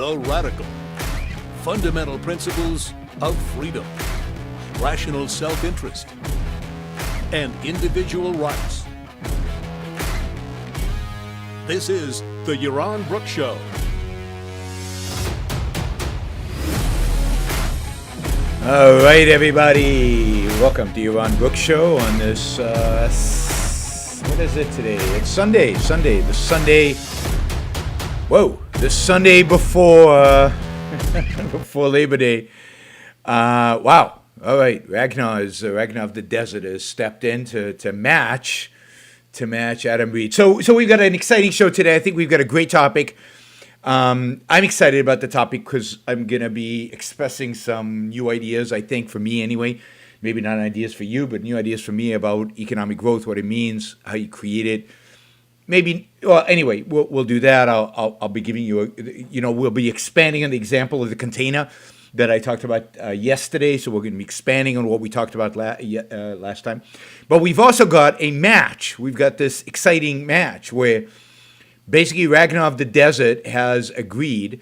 the radical. Fundamental principles of freedom, rational self-interest, and individual rights. This is the Yaron Brook Show. All right, everybody. Welcome to Yaron Brook Show on this, what is it today? It's Sunday. The Sunday before, before Labor Day. Wow. All right. Ragnar of the Desert has stepped in to match Adam Reed. So we've got an exciting show today. I think we've got a great topic. I'm excited about the topic because I'm going to be expressing some new ideas, I think, for me anyway. Maybe not ideas for you, but new ideas for me about economic growth, what it means, how you create it. Maybe, well, anyway, we'll do that. I'll be giving you, we'll be expanding on the example of the container that I talked about yesterday. So we're going to be expanding on what we talked about last time. But we've also got a match. We've got this exciting match where basically Ragnar of the Desert has agreed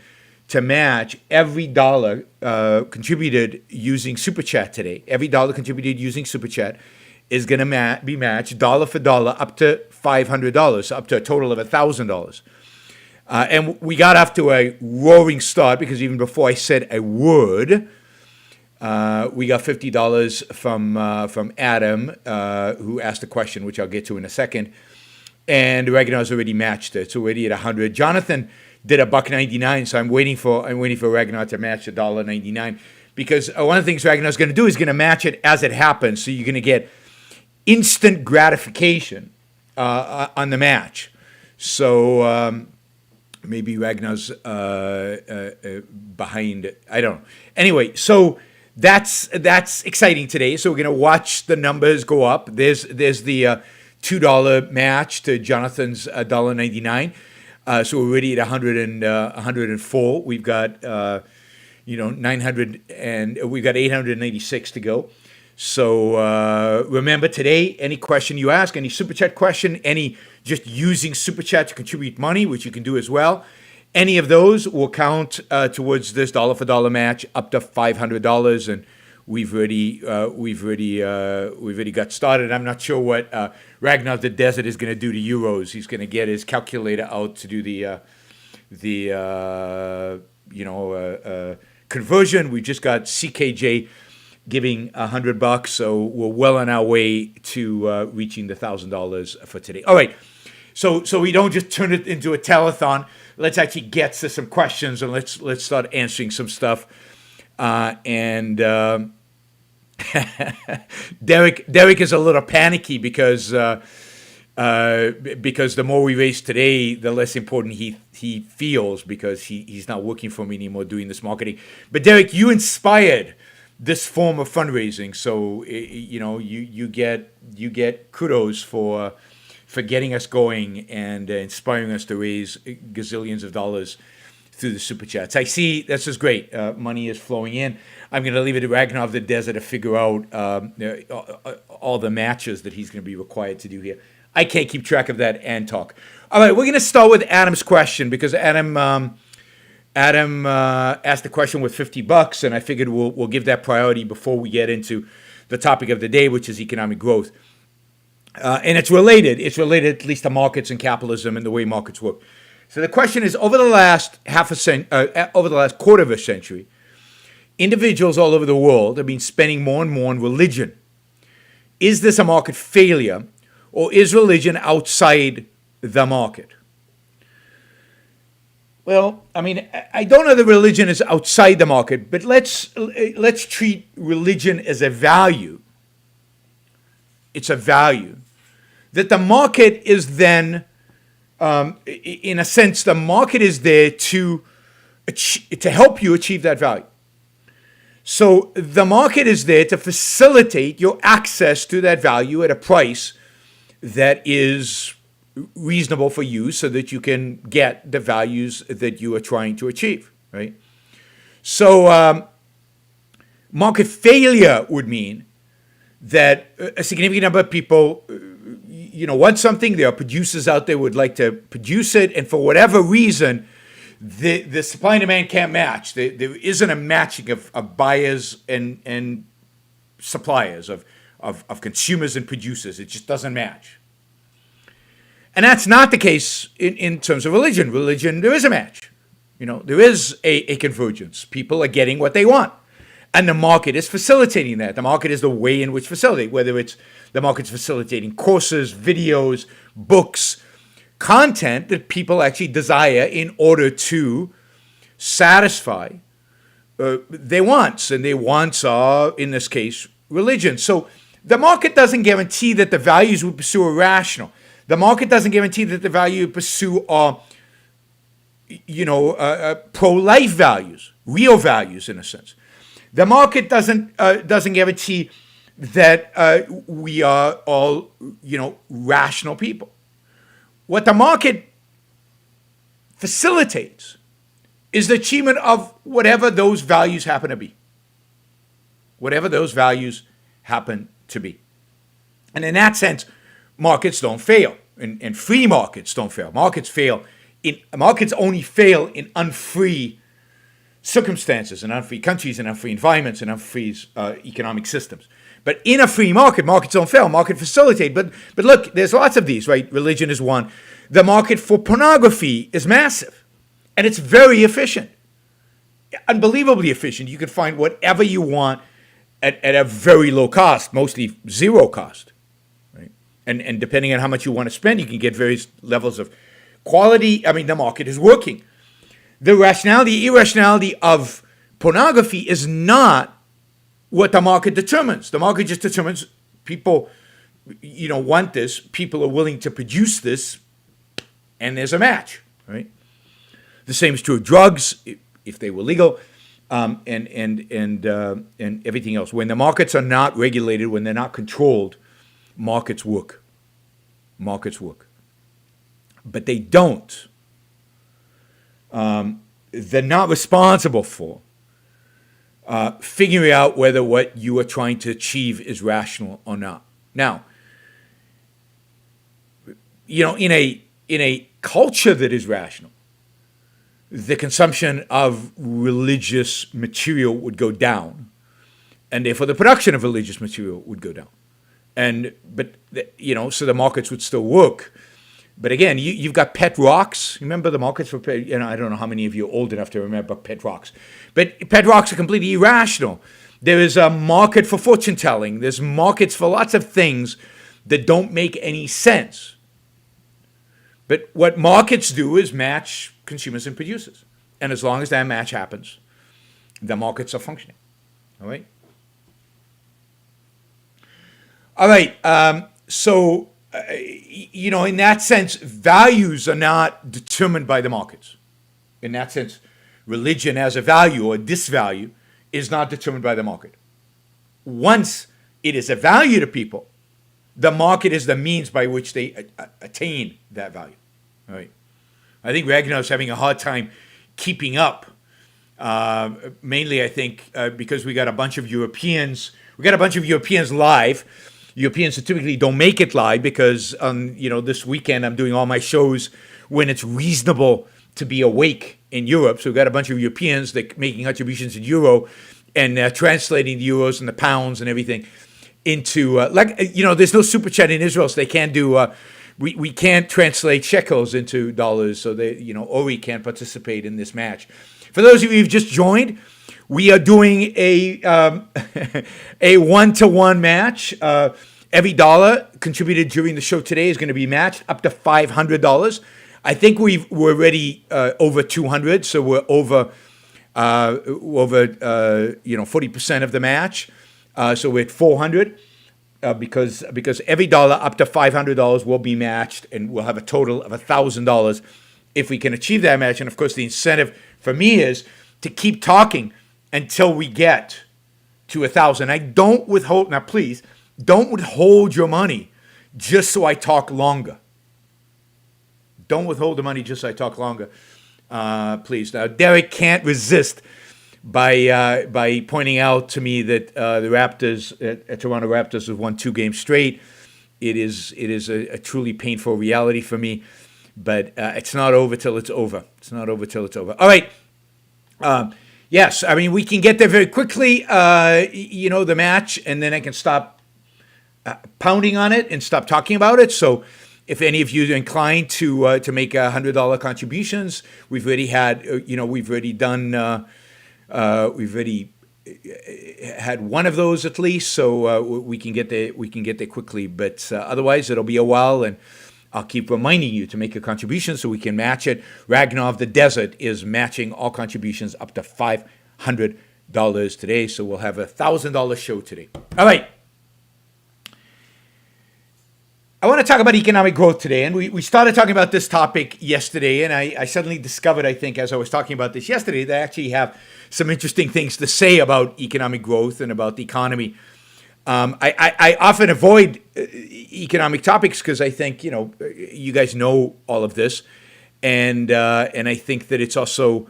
to match every dollar contributed using Super Chat today. Every dollar contributed using Super Chat is going to be matched dollar for dollar up to $500, up to a total of $1,000. And we got off to a roaring start because even before I said I would, we got $50 from Adam, who asked a question, which I'll get to in a second. And Ragnar's already matched it. It's already at 100. Jonathan did $1.99, so I'm waiting for Ragnar to match $1.99 because one of the things Ragnar's going to do is going to match it as it happens. So you're going to get instant gratification on the match. So maybe Ragnar's behind. I don't know. Anyway, so that's exciting today. So we're going to watch the numbers go up. There's the $2 match to Jonathan's $1.99. So we're already at 104. We've got 900 and we've got 896 to go. So remember today, any question you ask, any Super Chat question, any just using Super Chat to contribute money, which you can do as well, any of those will count towards this dollar for dollar match up to $500. And we've already got started. I'm not sure what Ragnar of the Desert is going to do to euros. He's going to get his calculator out to do the conversion. We just got CKJ giving $100, so we're well on our way to reaching the $1,000 for today. All right, so we don't just turn it into a telethon. Let's actually get to some questions and let's start answering some stuff. Derek is a little panicky because the more we raise today, the less important he feels because he's not working for me anymore doing this marketing. But Derek, you inspired this form of fundraising, so you get kudos for getting us going and inspiring us to raise gazillions of dollars through the Super Chats. I see this is great. Money is flowing in. I'm going to leave it to Ragnar of the Desert to figure out all the matches that he's going to be required to do here. I can't keep track of that and talk. All right, we're going to start with Adam's question because Adam asked the question with $50, and I figured we'll give that priority before we get into the topic of the day, which is economic growth. And it's related. It's related at least to markets and capitalism and the way markets work. So the question is: over the last quarter of a century, individuals all over the world have been spending more and more on religion. Is this a market failure, or is religion outside the market? Well, I mean, I don't know that religion is outside the market, but let's treat religion as a value. It's a value that the market is then, in a sense, the market is there to help you achieve that value. So the market is there to facilitate your access to that value at a price that is reasonable for you so that you can get the values that you are trying to achieve, right? So market failure would mean that a significant number of people, want something. There are producers out there who would like to produce it, and for whatever reason, the supply and demand can't match. There isn't a matching of buyers and suppliers, of consumers and producers. It just doesn't match. And that's not the case in terms of religion. Religion, there is a match. There is a convergence. People are getting what they want. And the market is facilitating that. The market is the way in which facilitate, whether it's the market's facilitating courses, videos, books, content that people actually desire in order to satisfy their wants. And their wants are, in this case, religion. So the market doesn't guarantee that the values we pursue are rational. The market doesn't guarantee that the value we pursue are, pro-life values, real values in a sense. The market doesn't guarantee that we are all, rational people. What the market facilitates is the achievement of whatever those values happen to be. Whatever those values happen to be. And in that sense, markets don't fail. And free markets don't fail. Markets only fail in unfree circumstances, and unfree countries, and unfree environments, and unfree economic systems. But in a free market, markets don't fail. Market facilitate. But look, there's lots of these, right? Religion is one. The market for pornography is massive, and it's very efficient, unbelievably efficient. You can find whatever you want at a very low cost, mostly zero cost, right? And depending on how much you want to spend, you can get various levels of quality. I mean, the market is working. The rationality, irrationality of pornography is not what the market determines. The market just determines people, want this. People are willing to produce this, and there's a match, right? The same is true of drugs, if they were legal, and everything else. When the markets are not regulated, when they're not controlled, markets work. Markets work. But they don't. They're not responsible for figuring out whether what you are trying to achieve is rational or not. Now, in a culture that is rational, the consumption of religious material would go down, and therefore the production of religious material would go down. So the markets would still work. But again, you've got pet rocks. Remember the markets for pet, I don't know how many of you are old enough to remember pet rocks. But pet rocks are completely irrational. There is a market for fortune telling. There's markets for lots of things that don't make any sense. But what markets do is match consumers and producers. And as long as that match happens, the markets are functioning. All right? All right. In that sense, values are not determined by the markets. In that sense, religion as a value or disvalue is not determined by the market. Once it is a value to people, the market is the means by which they attain that value. All right. I think Ragnar is having a hard time keeping up. Mainly, I think, because we got a bunch of Europeans. We got a bunch of Europeans live. Europeans typically don't make it live because, this weekend I'm doing all my shows when it's reasonable to be awake in Europe. So we've got a bunch of Europeans that making contributions in euro and translating the euros and the pounds and everything into, there's no super chat in Israel, so they can't do, we can't translate shekels into dollars, so Ori can't participate in this match. For those of you who've just joined, we are doing a one-to-one match. Every dollar contributed during the show today is going to be matched up to $500. I think we're already over 200, so we're over 40% of the match. So we're at 400 because every dollar up to $500 will be matched, and we'll have a total of $1,000 if we can achieve that match. And of course, the incentive for me is to keep talking until we get to 1,000. I don't withhold. Now, please don't withhold your money just so I talk longer. Don't withhold the money just so I talk longer, please. Now, Derek can't resist by pointing out to me that the Raptors, Toronto Raptors, have won 2 games straight. It is a truly painful reality for me But it's not over till it's over. It's not over till it's over. All right. Yes, I mean, we can get there very quickly, the match, and then I can stop pounding on it and stop talking about it. So if any of you are inclined to make $100 contributions, we've already had, we've already had one of those at least, so we can get there quickly. But otherwise, it'll be a while, and I'll keep reminding you to make a contribution so we can match it. Ragnar of the Desert is matching all contributions up to $500 today, so we'll have a $1,000 show today. All right. I want to talk about economic growth today, and we started talking about this topic yesterday, and I suddenly discovered, I think, as I was talking about this yesterday, that I actually have some interesting things to say about economic growth and about the economy. I often avoid economic topics because I think, you guys know all of this, and I think that it's also,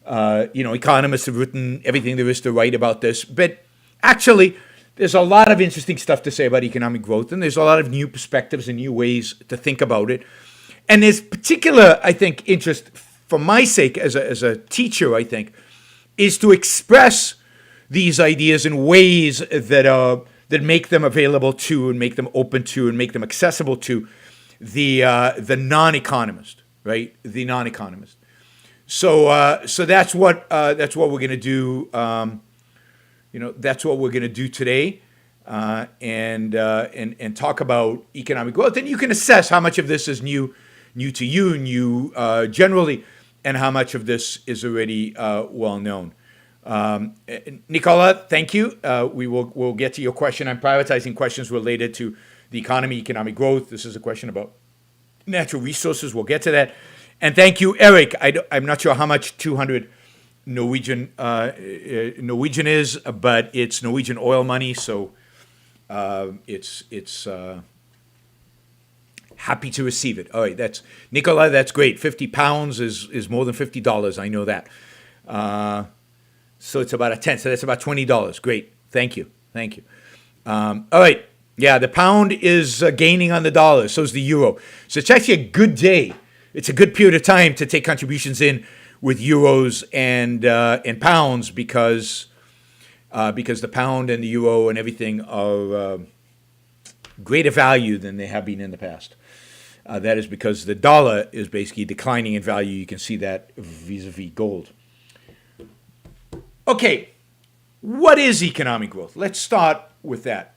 economists have written everything there is to write about this, but actually, there's a lot of interesting stuff to say about economic growth, and there's a lot of new perspectives and new ways to think about it. And there's particular, I think, interest for my sake as a teacher, I think, is to express these ideas in ways that make them available to, and make them open to, and make them accessible to the non-economist, right? The non-economist. So that's what we're going to do. That's what we're going to do today, and talk about economic growth. And you can assess how much of this is new to you, generally, and how much of this is already well known. Nicola, thank you. We'll get to your question. I'm prioritizing questions related to the economy, economic growth. This is a question about natural resources. We'll get to that. And thank you, Eric. I'm not sure how much 200 Norwegian is, but it's Norwegian oil money, so it's happy to receive it. All right, that's Nicola. That's great. 50 pounds is more than $50. I know that. So it's about a tenth. So that's about $20. Great. Thank you. All right. Yeah, the pound is gaining on the dollar. So is the euro. So it's actually a good day. It's a good period of time to take contributions in with euros and pounds because the pound and the euro and everything are greater value than they have been in the past. That is because the dollar is basically declining in value. You can see that vis-a-vis gold. Okay, what is economic growth? Let's start with that.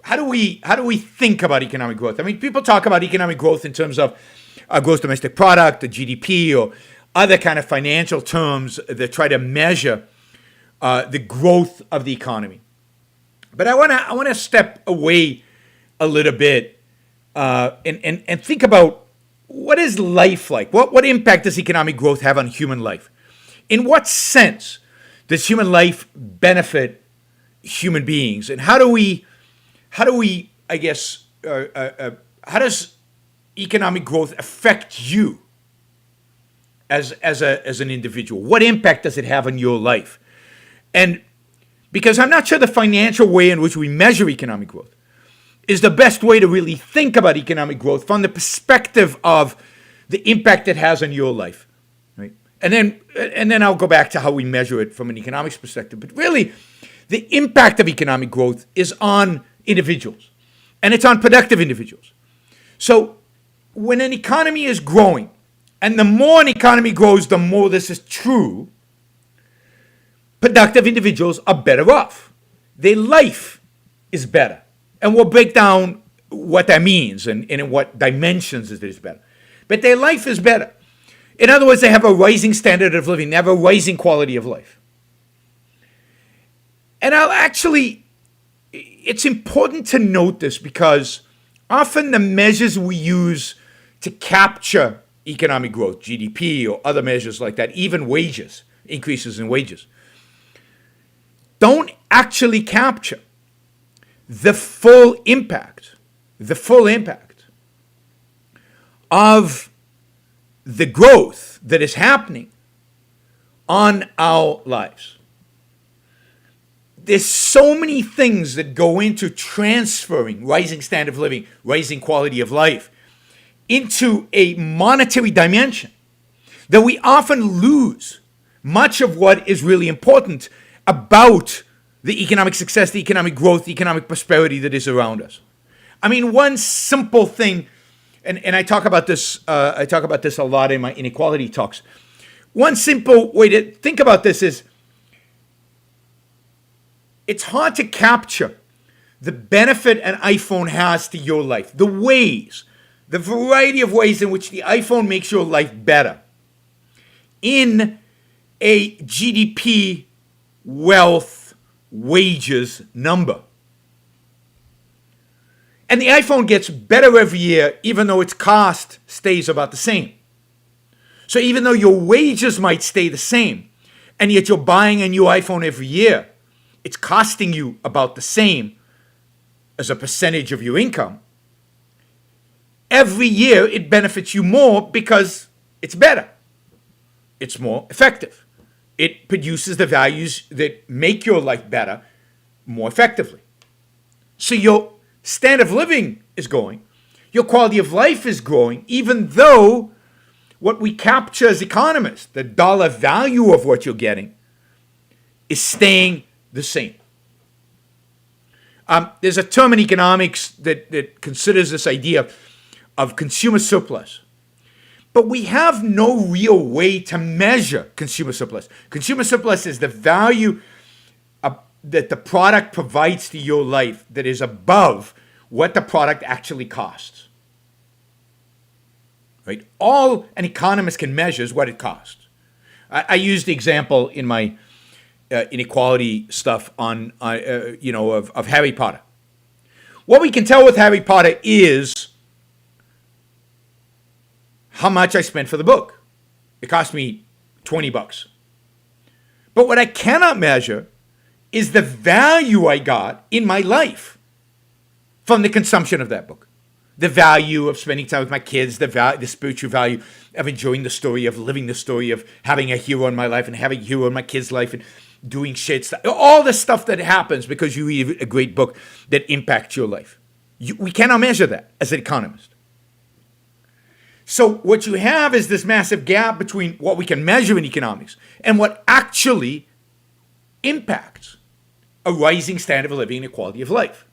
How do we think about economic growth? I mean, people talk about economic growth in terms of gross domestic product, the GDP, or other kind of financial terms that try to measure the growth of the economy. But I want to step away a little bit and think about what is life like? What impact does economic growth have on human life? In what sense does human life benefit human beings? And how do we I guess, how does economic growth affect you as an individual? What impact does it have on your life? And because I'm not sure the financial way in which we measure economic growth is the best way to really think about economic growth from the perspective of the impact it has on your life, right? And then I'll go back to how we measure it from an economics perspective. But really, the impact of economic growth is on individuals, and it's on productive individuals. So when an economy is growing, and the more an economy grows, the more this is true, productive individuals are better off. Their life is better. And we'll break down what that means and in what dimensions it is better. But their life is better. In other words, they have a rising standard of living. They have a rising quality of life. And it's important to note this because often the measures we use to capture economic growth, GDP or other measures like that, even wages, increases in wages, don't actually capture the full impact of the growth that is happening on our lives. There's so many things that go into transferring rising standard of living, rising quality of life into a monetary dimension that we often lose much of what is really important about the economic success, the economic growth, the economic prosperity that is around us. I mean, one simple thing, and I talk about this a lot in my inequality talks. One simple way to think about this is it's hard to capture the benefit an iPhone has to your life, the variety of ways in which the iPhone makes your life better in a GDP, wealth, wages number. And the iPhone gets better every year, even though its cost stays about the same. So even though your wages might stay the same, and yet you're buying a new iPhone every year, it's costing you about the same as a percentage of your income. Every year it benefits you more because it's better. It's more effective. It produces the values that make your life better more effectively. So your standard of living is growing. Your quality of life is growing, even though what we capture as economists, the dollar value of what you're getting, is staying the same. There's a term in economics that considers this idea of consumer surplus. But we have no real way to measure consumer surplus. Consumer surplus is the value that the product provides to your life that is above what the product actually costs. Right? All an economist can measure is what it costs. I used the example in my inequality stuff on of Harry Potter. What we can tell with Harry Potter is how much I spent for the book. It cost me $20. But what I cannot measure is the value I got in my life from the consumption of that book. The value of spending time with my kids, the spiritual value of enjoying the story, of living the story, of having a hero in my life and having a hero in my kids' life and doing shit stuff. All the stuff that happens because you read a great book that impacts your life. We cannot measure that as an economist. So what you have is this massive gap between what we can measure in economics and what actually impacts a rising standard of living and a quality of life.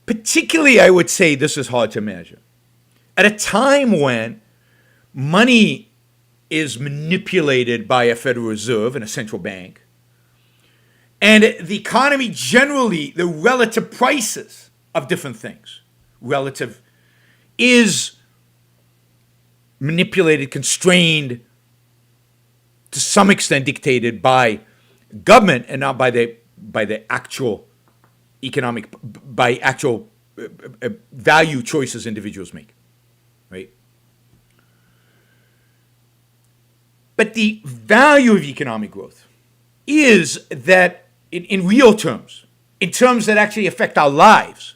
Particularly, I would say this is hard to measure. At a time when money is manipulated by a Federal Reserve and a central bank, and the economy generally, the relative prices of different things, is manipulated, constrained, to some extent dictated by government and not by the actual economic, by actual value choices individuals make, right? But the value of economic growth is that in real terms, in terms that actually affect our lives,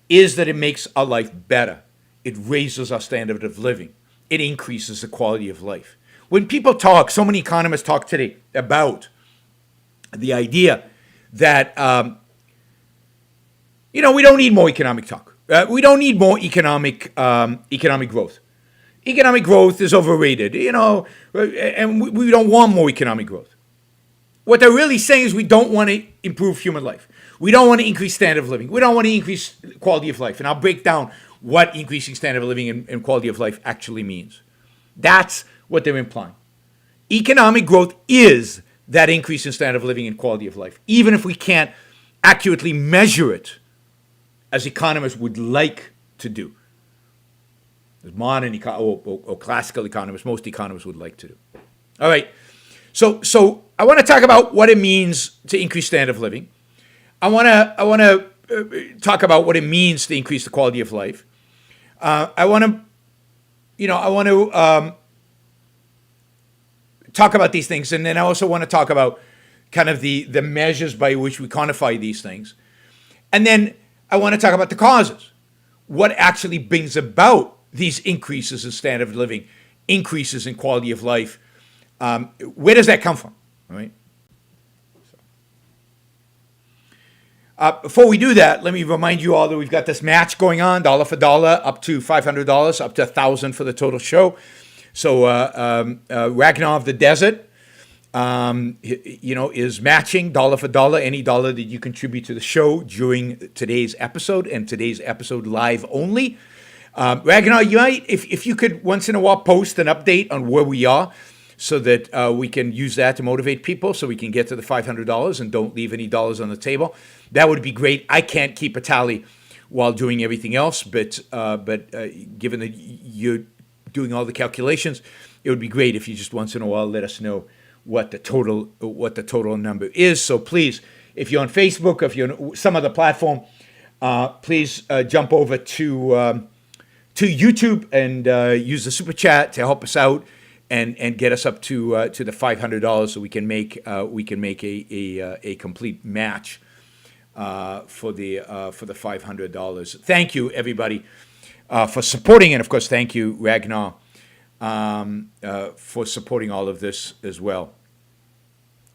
is that it makes our life better. It raises our standard of living. It increases the quality of life. When people talk, so many economists talk today about the idea that, we don't need more economic talk. We don't need more economic growth. Economic growth is overrated, and we don't want more economic growth. What they're really saying is we don't want to improve human life. We don't want to increase standard of living. We don't want to increase quality of life. And I'll break down what increasing standard of living and quality of life actually means. That's what they're implying. Economic growth is that increase in standard of living and quality of life, even if we can't accurately measure it as economists would like to do. As modern or classical economists, most economists would like to do. All right. So I want to talk about what it means to increase standard of living. I want to talk about what it means to increase the quality of life. I want to talk about these things, and then I also want to talk about kind of the measures by which we quantify these things. And then I want to talk about the causes. What actually brings about these increases in standard of living, increases in quality of life? Where does that come from? All right. Before we do that, let me remind you all that we've got this match going on, dollar for dollar, up to $500, up to $1,000 for the total show. So Ragnar of the Desert, is matching dollar for dollar any dollar that you contribute to the show during today's episode, and today's episode live only. Ragnar, you might, if you could once in a while post an update on where we are, so that we can use that to motivate people, so we can get to the $500 and don't leave any dollars on the table. That would be great. I can't keep a tally while doing everything else, but given that you're doing all the calculations, it would be great if you just once in a while let us know what the total number is. So please, if you're on Facebook, or if you're on some other platform, please jump over to YouTube and use the super chat to help us out. And get us up to the $500, so we can make a complete match for the $500. Thank you, everybody, for supporting, and of course, thank you, Ragnar, for supporting all of this as well.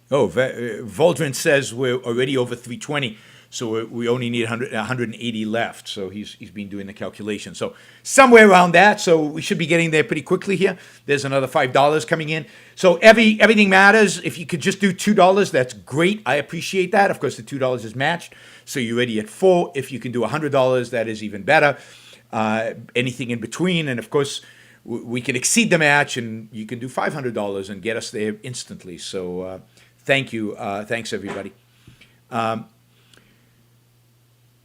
Oh, Voldrin says we're already over 320. So we only need 180 left. So he's been doing the calculation. So somewhere around that. So we should be getting there pretty quickly here. There's another $5 coming in. So everything matters. If you could just do $2, that's great. I appreciate that. Of course, the $2 is matched. So you're already at $4. If you can do $100, that is even better. Anything in between. And of course, we can exceed the match, and you can do $500 and get us there instantly. So thank you. Thanks, everybody.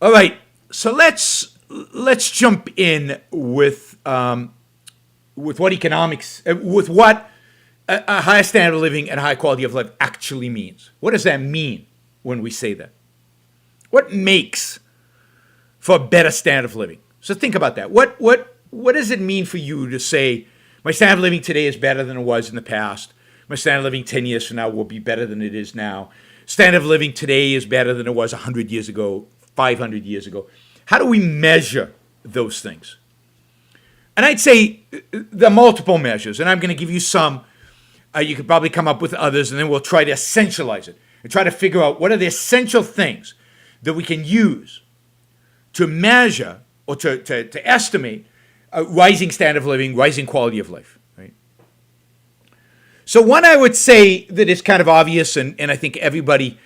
All right, so let's jump in with what economics, with what a higher standard of living and high quality of life actually means. What does that mean when we say that? What makes for a better standard of living? So think about that. What does it mean for you to say, my standard of living today is better than it was in the past? My standard of living 10 years from now will be better than it is now. Standard of living today is better than it was 100 years ago. 500 years ago. How do we measure those things? And I'd say there are multiple measures, and I'm going to give you some. You could probably come up with others, and then we'll try to essentialize it and try to figure out what are the essential things that we can use to measure or to estimate a rising standard of living, rising quality of life. Right? So one I would say that is kind of obvious, and I think everybody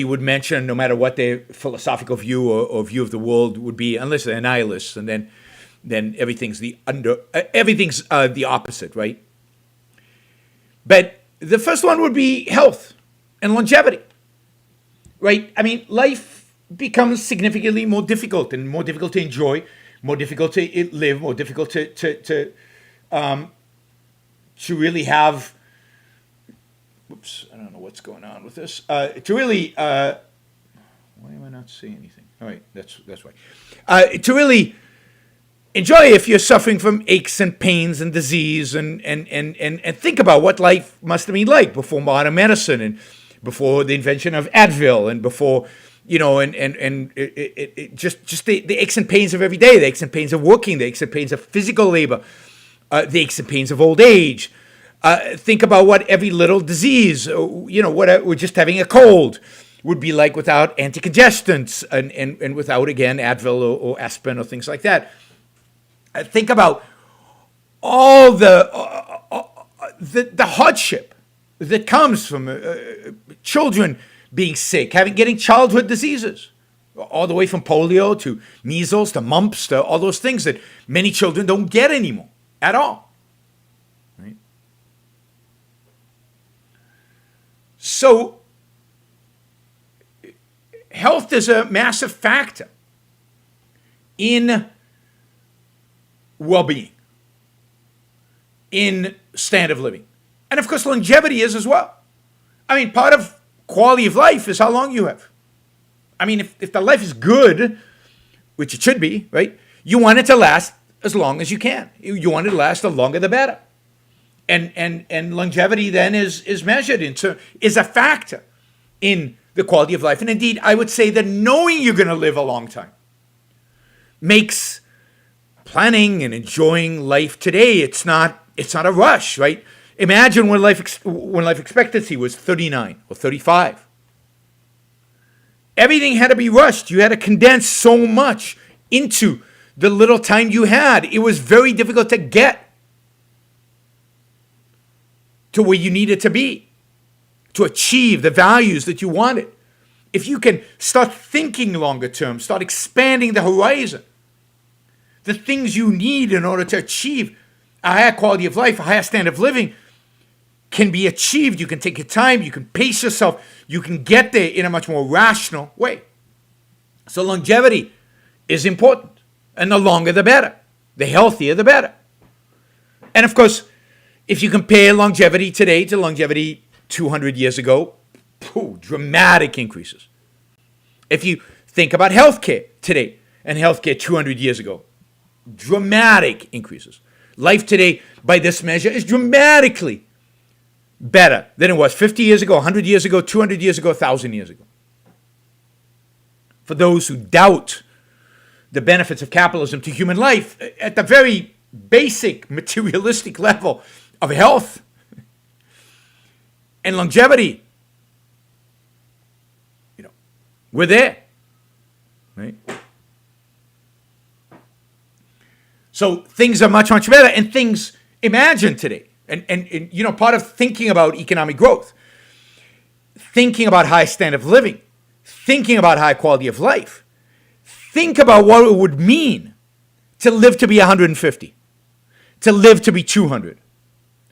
would mention, no matter what their philosophical view or view of the world would be, unless they're nihilists, and then everything's the opposite, right? But the first one would be health and longevity, right? I mean, life becomes significantly more difficult and more difficult to enjoy, more difficult to live, more difficult to really have. Whoops, I don't know what's going on with this. To really, why am I not seeing anything? All right, that's right. To really enjoy, if you're suffering from aches and pains and disease, and think about what life must have been like before modern medicine and before the invention of Advil and before, just the aches and pains of every day, the aches and pains of working, the aches and pains of physical labor, the aches and pains of old age. Think about what every little disease, we're just having a cold, would be like without anticongestions and without, again, Advil or aspirin or things like that. Think about all the hardship that comes from children being sick, getting childhood diseases, all the way from polio to measles to mumps to all those things that many children don't get anymore at all. Right? So health is a massive factor in well-being, in standard of living. And of course, longevity is as well. I mean, part of quality of life is how long you have. I mean, if the life is good, which it should be, right? You want it to last as long as you can. You want it to last the longer the better. And longevity then is measured into, is a factor in the quality of life. And indeed, I would say that knowing you're going to live a long time makes planning and enjoying life today, it's not a rush, right? Imagine when life expectancy was 39 or 35. Everything had to be rushed. You had to condense so much into the little time you had. It was very difficult to get to where you needed to be, to achieve the values that you wanted. If you can start thinking longer term, start expanding the horizon, the things you need in order to achieve a higher quality of life, a higher standard of living, can be achieved. You can take your time, you can pace yourself, you can get there in a much more rational way. So longevity is important, and the longer the better, the healthier the better. And of course, if you compare longevity today to longevity 200 years ago, dramatic increases. If you think about healthcare today and healthcare 200 years ago, dramatic increases. Life today, by this measure, is dramatically better than it was 50 years ago, 100 years ago, 200 years ago, 1,000 years ago. For those who doubt the benefits of capitalism to human life, at the very basic materialistic level of health and longevity, we're there, right? So things are much, much better, and things imagine today. And part of thinking about economic growth, thinking about high standard of living, thinking about high quality of life, think about what it would mean to live to be 150, to live to be 200.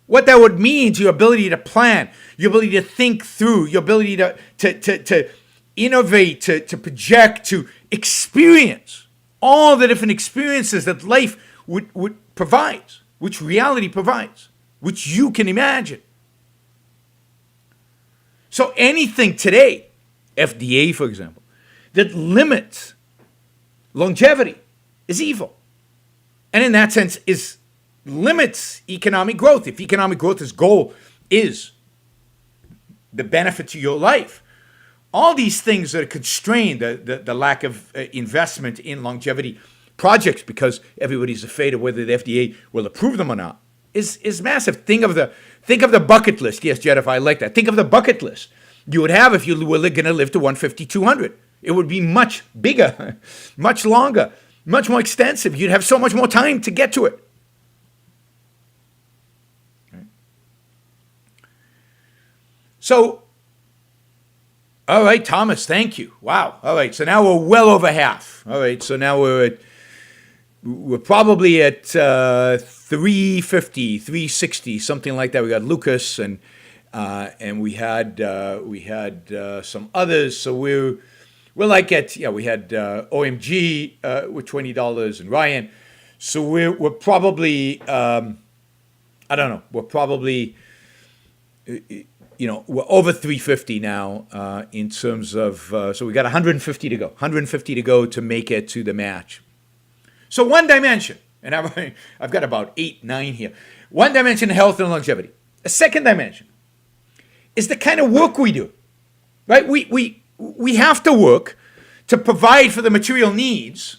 What that would mean to your ability to plan, your ability to think through, your ability to innovate, to project, to experience all the different experiences that life would provides, which reality provides, which you can imagine. So anything today, FDA, for example, that limits longevity is evil. And in that sense, limits economic growth. If economic growth's goal is the benefit to your life, all these things that constrain the lack of investment in longevity projects because everybody's afraid of whether the FDA will approve them or not is massive. Think of the bucket list. Yes, Jeff, I like that. Think of the bucket list you would have if you were going to live to 150, 200. It would be much bigger, much longer, much more extensive. You'd have so much more time to get to it. So, all right, Thomas, thank you. Wow. All right, so now we're well over half. All right, so now we're probably at 350, 360, something like that. We got Lucas and we had some others. So we're like we had OMG with $20 and Ryan. So we're probably I don't know. We're probably we're over 350 now in terms of, so we got 150 to go, 150 to go to make it to the match. So one dimension, and I've got about 8, 9 here. One dimension, health and longevity. A second dimension is the kind of work we do, right? We have to work to provide for the material needs,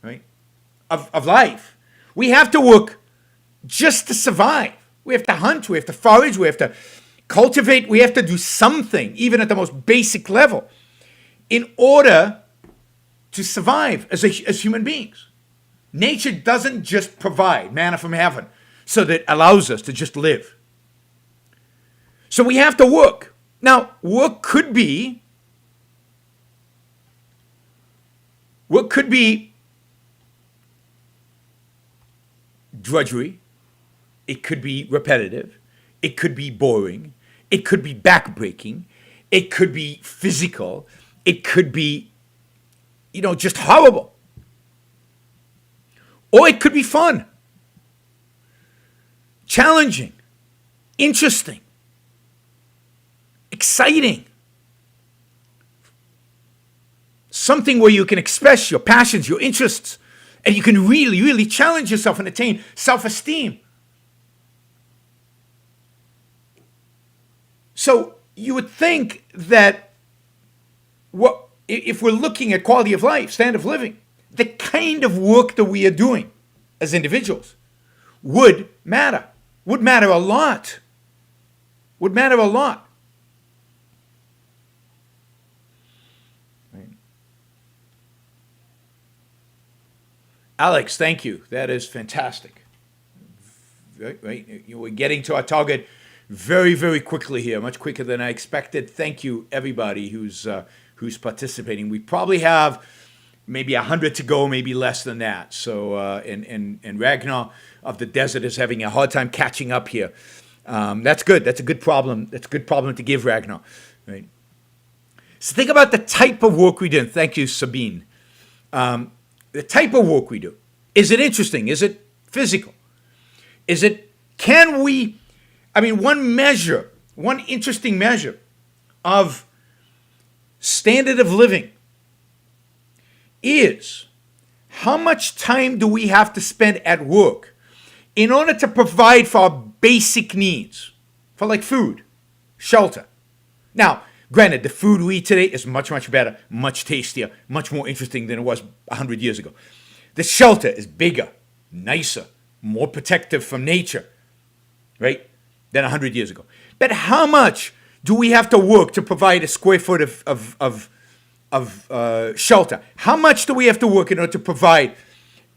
right, of life. We have to work just to survive. We have to hunt, we have to forage, we have to cultivate, we have to do something, even at the most basic level, in order to survive as human beings. Nature doesn't just provide manna from heaven so that it allows us to just live. So we have to work. Now, work could be drudgery, it could be repetitive, it could be boring, it could be backbreaking, it could be physical, it could be, just horrible. Or it could be fun, challenging, interesting, exciting. Something where you can express your passions, your interests, and you can really, really challenge yourself and attain self-esteem. So you would think that if we're looking at quality of life, standard of living, the kind of work that we are doing as individuals would matter a lot. Would matter a lot. Right? Alex, thank you. That is fantastic. Right. We're getting to our target very, very quickly here, much quicker than I expected. Thank you, everybody who's participating. We probably have maybe 100 to go, maybe less than that. So, and Ragnar of the Desert is having a hard time catching up here. That's good. That's a good problem. That's a good problem to give Ragnar. Right. So think about the type of work we do. And thank you, Sabine. The type of work we do. Is it interesting? Is it physical? One interesting measure of standard of living is how much time do we have to spend at work in order to provide for our basic needs, for like food, shelter. Now, granted, the food we eat today is much, much better, much tastier, much more interesting than it was 100 years ago. The shelter is bigger, nicer, more protective from nature, right, than 100 years ago. But how much do we have to work to provide a square foot of shelter? How much do we have to work in order to provide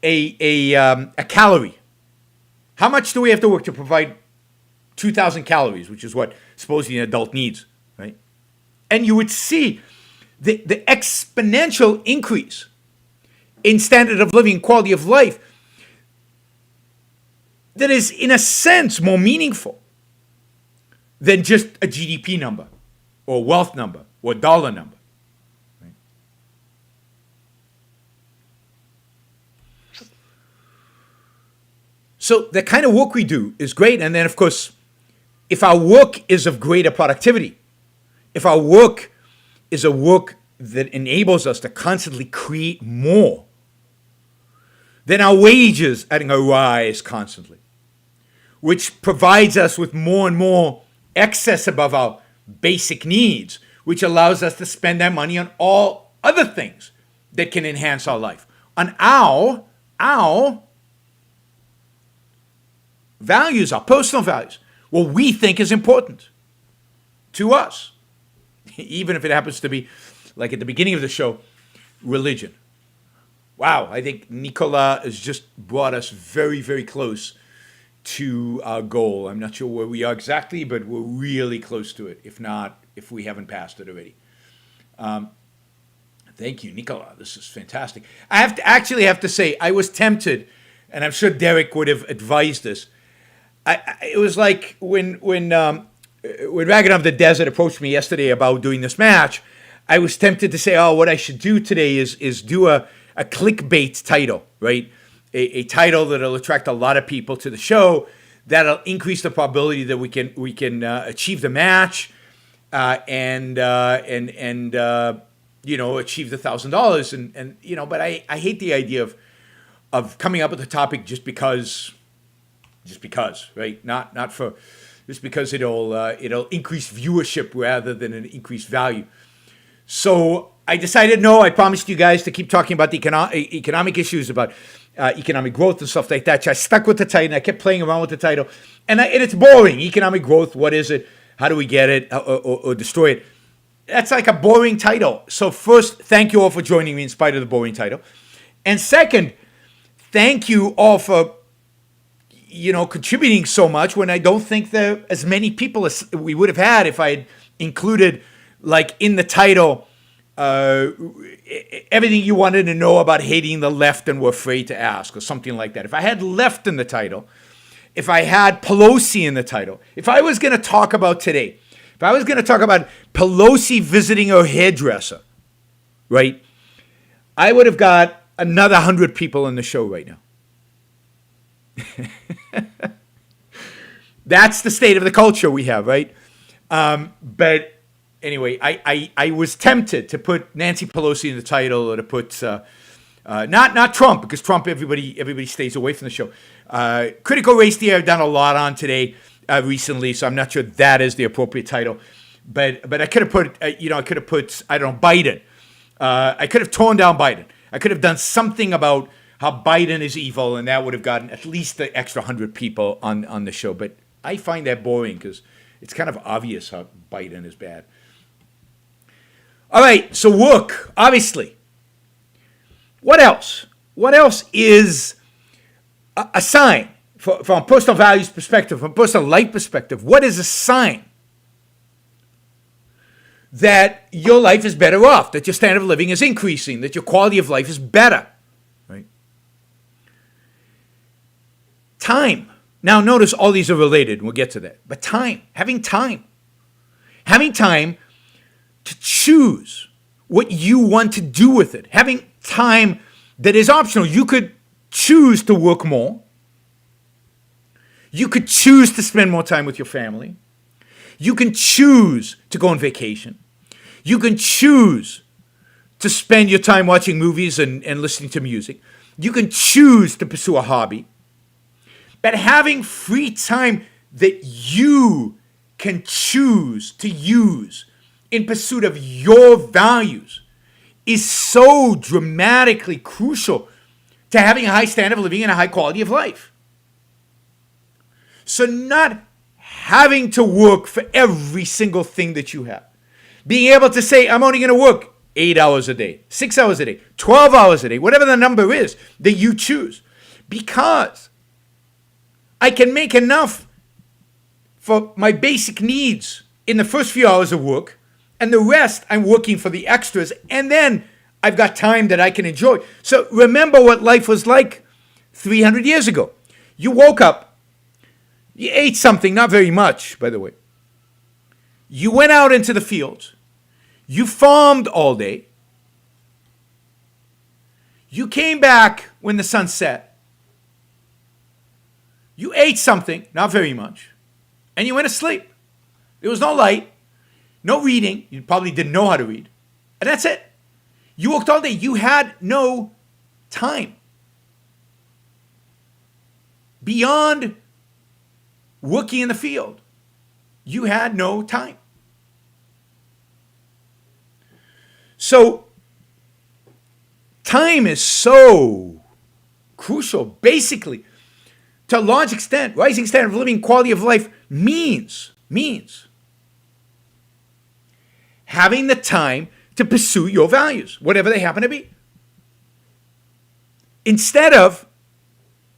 a calorie? How much do we have to work to provide 2,000 calories, which is what supposedly an adult needs, right? And you would see the exponential increase in standard of living, quality of life, that is, in a sense, more meaningful than just a GDP number or wealth number or dollar number. Right? So the kind of work we do is great. And then, of course, if our work is of greater productivity, if our work is a work that enables us to constantly create more, then our wages are going to rise constantly, which provides us with more and more excess above our basic needs, which allows us to spend that money on all other things that can enhance our life, on our values, our personal values, what we think is important to us, even if it happens to be, like at the beginning of the show, religion. Wow, I think Nicola has just brought us very, very close to our goal. I'm not sure where we are exactly, but we're really close to it, if we haven't passed it already. Thank you, Nicola. This is fantastic. I have to say, I was tempted, and I'm sure Derek would have advised this. It was like when Ragnar of the Desert approached me yesterday about doing this match, I was tempted to say, what I should do today is do a clickbait title, right? A title that'll attract a lot of people to the show, that'll increase the probability that we can achieve the match, and achieve the $1,000, and But I hate the idea of coming up with a topic just because, right? Not for just because it'll increase viewership rather than an increased value. So I decided, no, I promised you guys to keep talking about the economic issues, about economic growth and stuff like that. So I stuck with the title, and I kept playing around with the title. And it's boring. Economic growth, what is it? How do we get it or destroy it? That's like a boring title. So first, thank you all for joining me in spite of the boring title. And second, thank you all for contributing so much when I don't think there are as many people as we would have had if I had included, like, in the title, everything you wanted to know about hating the left and were afraid to ask, or something like that. If I had left in the title, if I had Pelosi in the title, if I was going to talk about today, if I was going to talk about Pelosi visiting her hairdresser, right, I would have got another 100 people in the show right now. That's the state of the culture we have, right? But anyway, I was tempted to put Nancy Pelosi in the title, or to put not Trump, because Trump, everybody stays away from the show. Critical race theory I've done a lot on today recently, so I'm not sure that is the appropriate title. But I could have put Biden. I could have torn down Biden. I could have done something about how Biden is evil, and that would have gotten at least the extra 100 people on the show. But I find that boring because it's kind of obvious how Biden is bad. All right, so work, obviously. What else? What else is a sign from a personal values perspective, from a personal life perspective? What is a sign that your life is better off, that your standard of living is increasing, that your quality of life is better? Right? Time. Now notice all these are related, and we'll get to that. But time, having time to choose what you want to do with it, having time that is optional. You could choose to work more. You could choose to spend more time with your family. You can choose to go on vacation. You can choose to spend your time watching movies and listening to music. You can choose to pursue a hobby. But having free time that you can choose to use in pursuit of your values is so dramatically crucial to having a high standard of living and a high quality of life. So not having to work for every single thing that you have. Being able to say, I'm only going to work 8 hours a day, 6 hours a day, 12 hours a day, whatever the number is that you choose. Because I can make enough for my basic needs in the first few hours of work, and the rest I'm working for the extras, and then I've got time that I can enjoy. So remember what life was like 300 years ago. You woke up, you ate something, not very much, by the way. You went out into the fields, you farmed all day, you came back when the sun set, you ate something, not very much, and you went to sleep. There was no light, no reading. You probably didn't know how to read. And that's it. You worked all day. You had no time. Beyond working in the field, you had no time. So, time is so crucial. Basically, to a large extent, rising standard of living, quality of life means having the time to pursue your values, whatever they happen to be. Instead of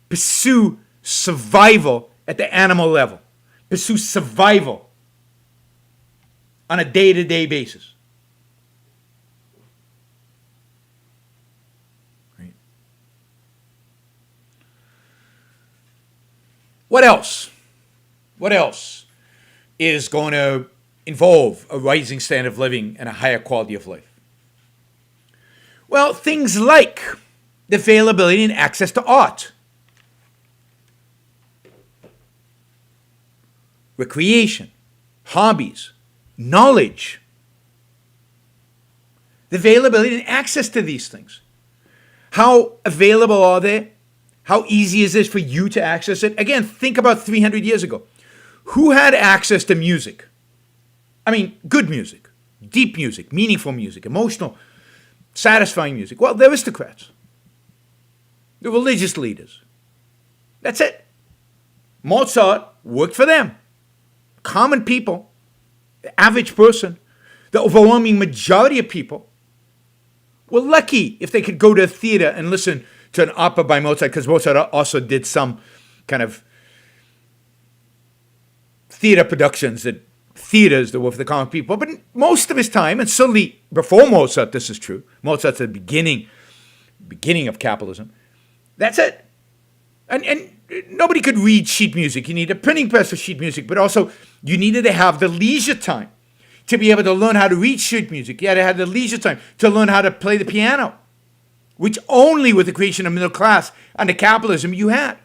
pursue survival at the animal level, pursue survival on a day-to-day basis. Right? What else? What else is going to involve a rising standard of living and a higher quality of life? Well, things like the availability and access to art, recreation, hobbies, knowledge, the availability and access to these things. How available are they? How easy is it for you to access it? Again, think about 300 years ago. Who had access to music? I mean, good music, deep music, meaningful music, emotional, satisfying music. Well, the aristocrats, the religious leaders. That's it. Mozart worked for them. Common people, the average person, the overwhelming majority of people were lucky if they could go to a theater and listen to an opera by Mozart, because Mozart also did some kind of theater productions that theaters that were for the common people. But most of his time, and certainly before Mozart, this is true. Mozart's the beginning of capitalism. That's it. And nobody could read sheet music. You need a printing press for sheet music, but also you needed to have the leisure time to be able to learn how to read sheet music. You had to have the leisure time to learn how to play the piano, which only with the creation of middle class under capitalism you had.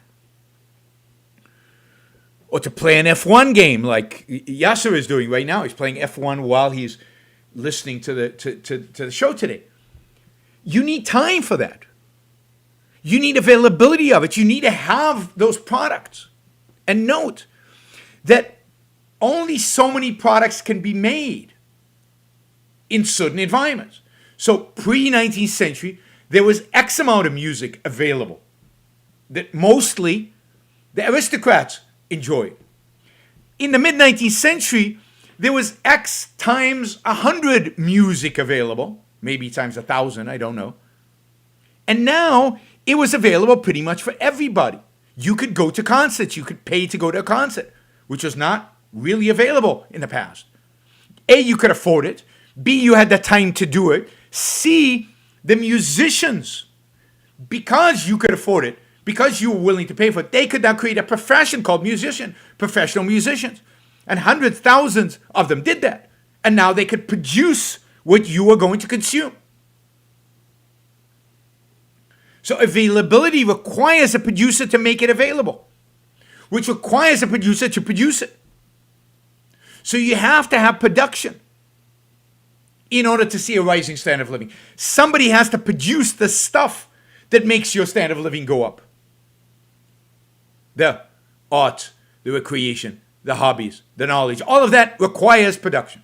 Or to play an F1 game like Yasser is doing right now. He's playing F1 while he's listening to the show today. You need time for that. You need availability of it. You need to have those products. And note that only so many products can be made in certain environments. So pre-19th century, there was X amount of music available that mostly the aristocrats enjoyed. In the mid-19th century, there was X times 100 music available, maybe times 1,000, I don't know. And now it was available pretty much for everybody. You could go to concerts. You could pay to go to a concert, which was not really available in the past. A, you could afford it. B, you had the time to do it. C, the musicians, because you could afford it, because you were willing to pay for it, they could now create a profession called professional musicians. And hundreds, thousands of them did that. And now they could produce what you were going to consume. So availability requires a producer to make it available, which requires a producer to produce it. So you have to have production in order to see a rising standard of living. Somebody has to produce the stuff that makes your standard of living go up. The art, the recreation, the hobbies, the knowledge, all of that requires production.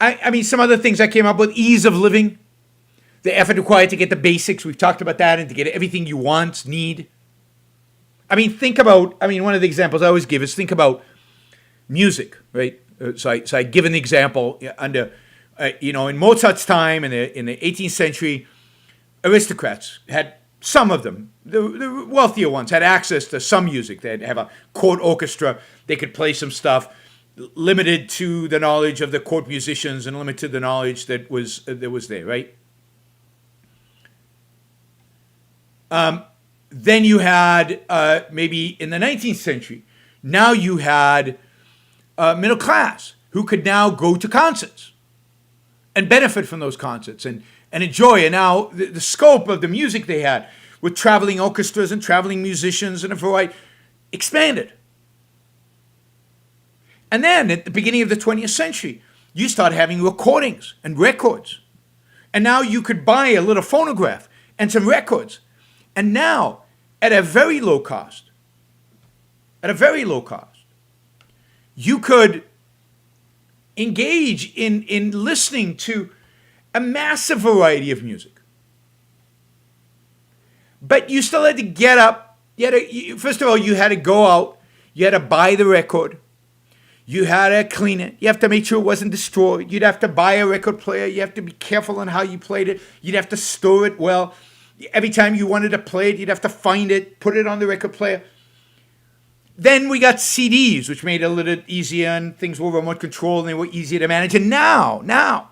I mean, some other things I came up with: ease of living, the effort required to get the basics. We've talked about that, and to get everything you want, need. I mean, one of the examples I always give is think about music, right? So I give an example under, in Mozart's time in the 18th century, aristocrats had, some of them, the wealthier ones, had access to some music. They'd have a court orchestra. They could play some stuff limited to the knowledge of the court musicians and limited to the knowledge that was there, right? Then you had, maybe in the 19th century, now you had middle class who could now go to concerts and benefit from those concerts and enjoy. And now the scope of the music they had with traveling orchestras and traveling musicians and a variety expanded. And then at the beginning of the 20th century, you start having recordings and records. And now you could buy a little phonograph and some records. And now, at a very low cost, you could engage in listening to a massive variety of music. But you still had to get up. First of all, you had to go out. You had to buy the record. You had to clean it. You have to make sure it wasn't destroyed. You'd have to buy a record player. You have to be careful on how you played it. You'd have to store it well. Every time you wanted to play it, you'd have to find it, put it on the record player. Then we got CDs, which made it a little easier, and things were remote controlled and they were easier to manage. And now,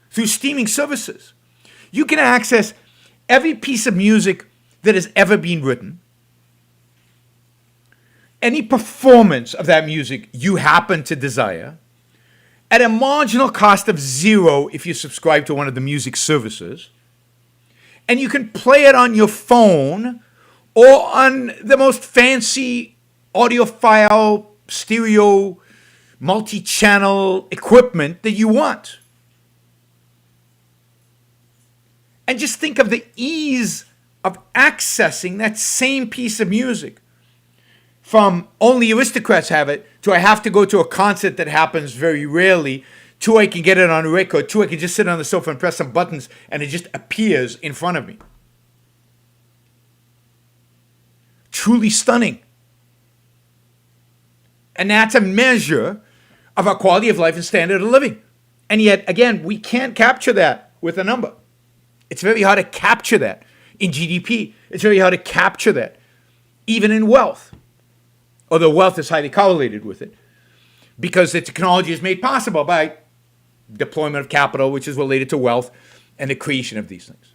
through streaming services, you can access every piece of music that has ever been written, any performance of that music you happen to desire, at a marginal cost of $0 if you subscribe to one of the music services. And you can play it on your phone or on the most fancy audiophile, stereo, multi-channel equipment that you want. And just think of the ease of accessing that same piece of music. From only aristocrats have it, to I have to go to a concert that happens very rarely, to I can get it on a record, to I can just sit on the sofa and press some buttons and it just appears in front of me. Truly stunning. And that's a measure of our quality of life and standard of living. And yet, again, we can't capture that with a number. It's very hard to capture that in GDP. It's very hard to capture that even in wealth. Although wealth is highly correlated with it, because the technology is made possible by deployment of capital, which is related to wealth and the creation of these things.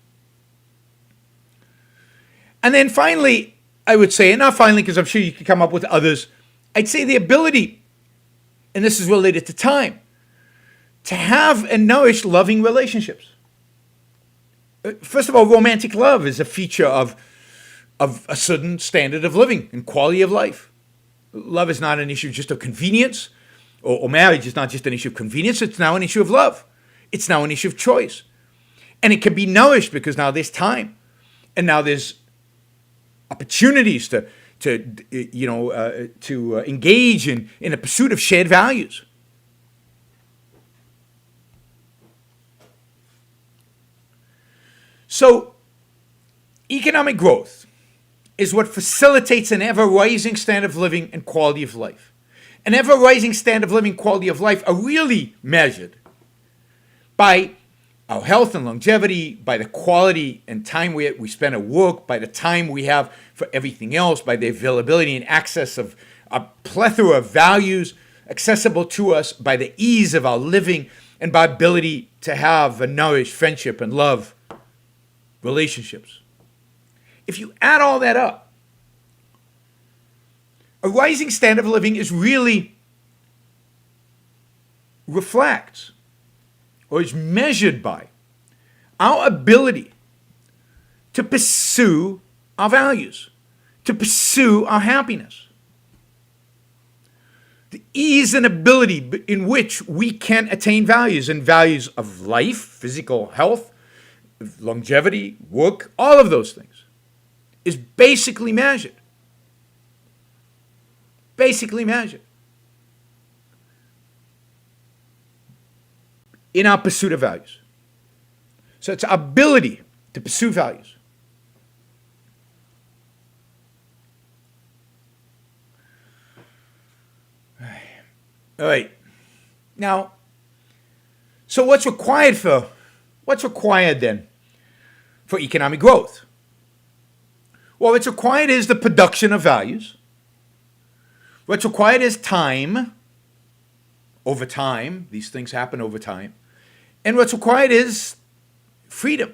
And then finally, I would say, and not finally because I'm sure you could come up with others, I'd say the ability, and this is related to time, to have and nourish loving relationships. First of all, romantic love is a feature of a certain standard of living and quality of life. Love is not an issue just of convenience, or marriage is not just an issue of convenience. It's now an issue of love. It's now an issue of choice. And it can be nourished because now there's time. And now there's opportunities to engage in a pursuit of shared values. So, economic growth is what facilitates an ever-rising standard of living and quality of life. An ever-rising standard of living, quality of life are really measured by our health and longevity, by the quality and time we spend at work, by the time we have for everything else, by the availability and access of a plethora of values accessible to us, by the ease of our living, and by ability to have and nourish friendship and love, relationships. If you add all that up, a rising standard of living is really reflects or is measured by our ability to pursue our values, to pursue our happiness. The ease and ability in which we can attain values, and values of life, physical health, longevity, work, all of those things, is basically measured. Basically measured in our pursuit of values. So it's our ability to pursue values. All right. Now, so what's required then for economic growth? Well, what's required is the production of values. What's required is time. Over time, these things happen over time. And what's required is freedom.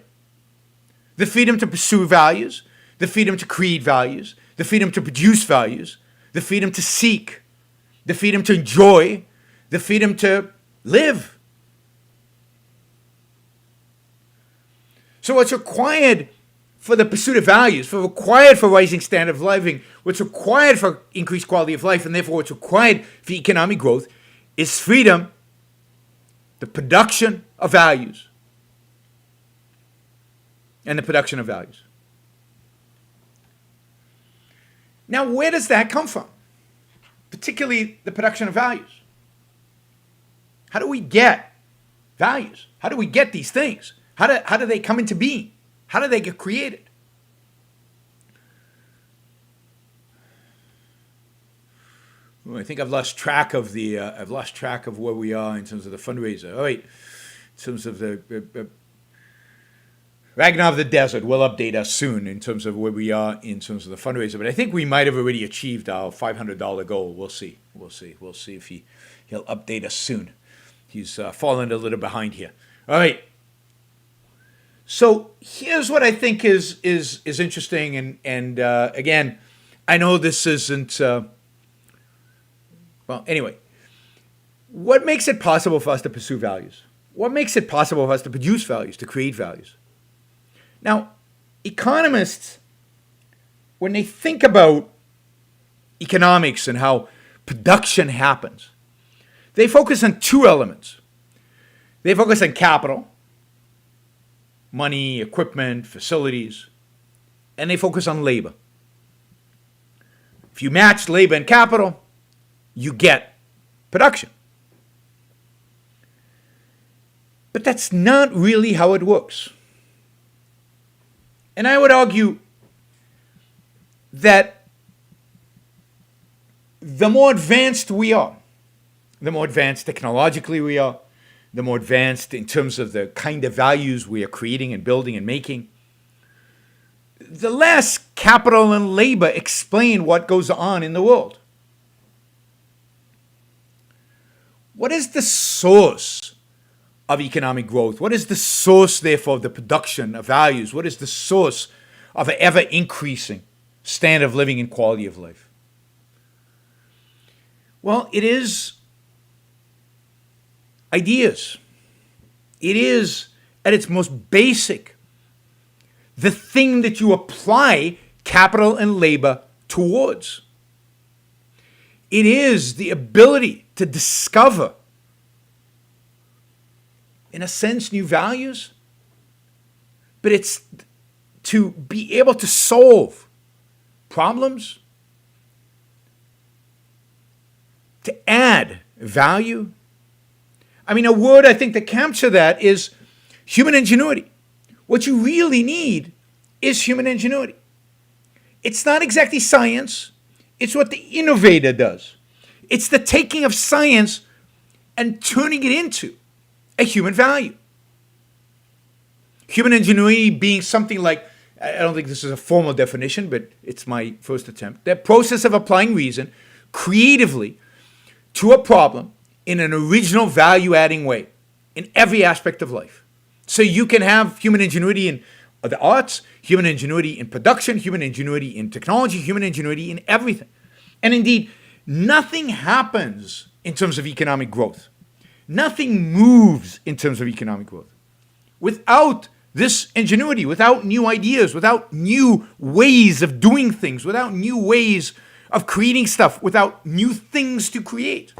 The freedom to pursue values, the freedom to create values, the freedom to produce values, the freedom to seek, the freedom to enjoy, the freedom to live. So what's required for the pursuit of values, required for rising standard of living, what's required for increased quality of life, and therefore what's required for economic growth is freedom, the production of values, and the production of values. Now, where does that come from? Particularly the production of values. How do we get values? How do we get these things? How do they come into being? How do they get created? Well, I think I've lost track of where we are in terms of the fundraiser. All right, in terms of the Ragnar of the Desert will update us soon in terms of where we are in terms of the fundraiser. But I think we might have already achieved our $500 goal. We'll see. We'll see if he'll update us soon. He's fallen a little behind here. All right. So here's what I think is interesting, and again, I know this isn't. Well, anyway, what makes it possible for us to pursue values? What makes it possible for us to produce values, to create values? Now, economists, when they think about economics and how production happens, they focus on two elements. They focus on capital, money, equipment, facilities, and they focus on labor. If you match labor and capital, you get production. But that's not really how it works. And I would argue that the more advanced we are, the more advanced technologically we are, the more advanced in terms of the kind of values we are creating and building and making, the less capital and labor explain what goes on in the world. What is the source of economic growth? What is the source, therefore, of the production of values? What is the source of an ever-increasing standard of living and quality of life? Well, it is ideas. It is, at its most basic, the thing that you apply capital and labor towards. It is the ability to discover, in a sense, new values, but it's to be able to solve problems, to add value. I mean, a word I think that captures that is human ingenuity. What you really need is human ingenuity. It's not exactly science. It's what the innovator does. It's the taking of science and turning it into a human value. Human ingenuity being something like, I don't think this is a formal definition, but it's my first attempt, the process of applying reason creatively to a problem in an original value-adding way in every aspect of life. So you can have human ingenuity in the arts, human ingenuity in production, human ingenuity in technology, human ingenuity in everything. And indeed, nothing happens in terms of economic growth. Nothing moves in terms of economic growth without this ingenuity, without new ideas, without new ways of doing things, without new ways of creating stuff, without new things to create.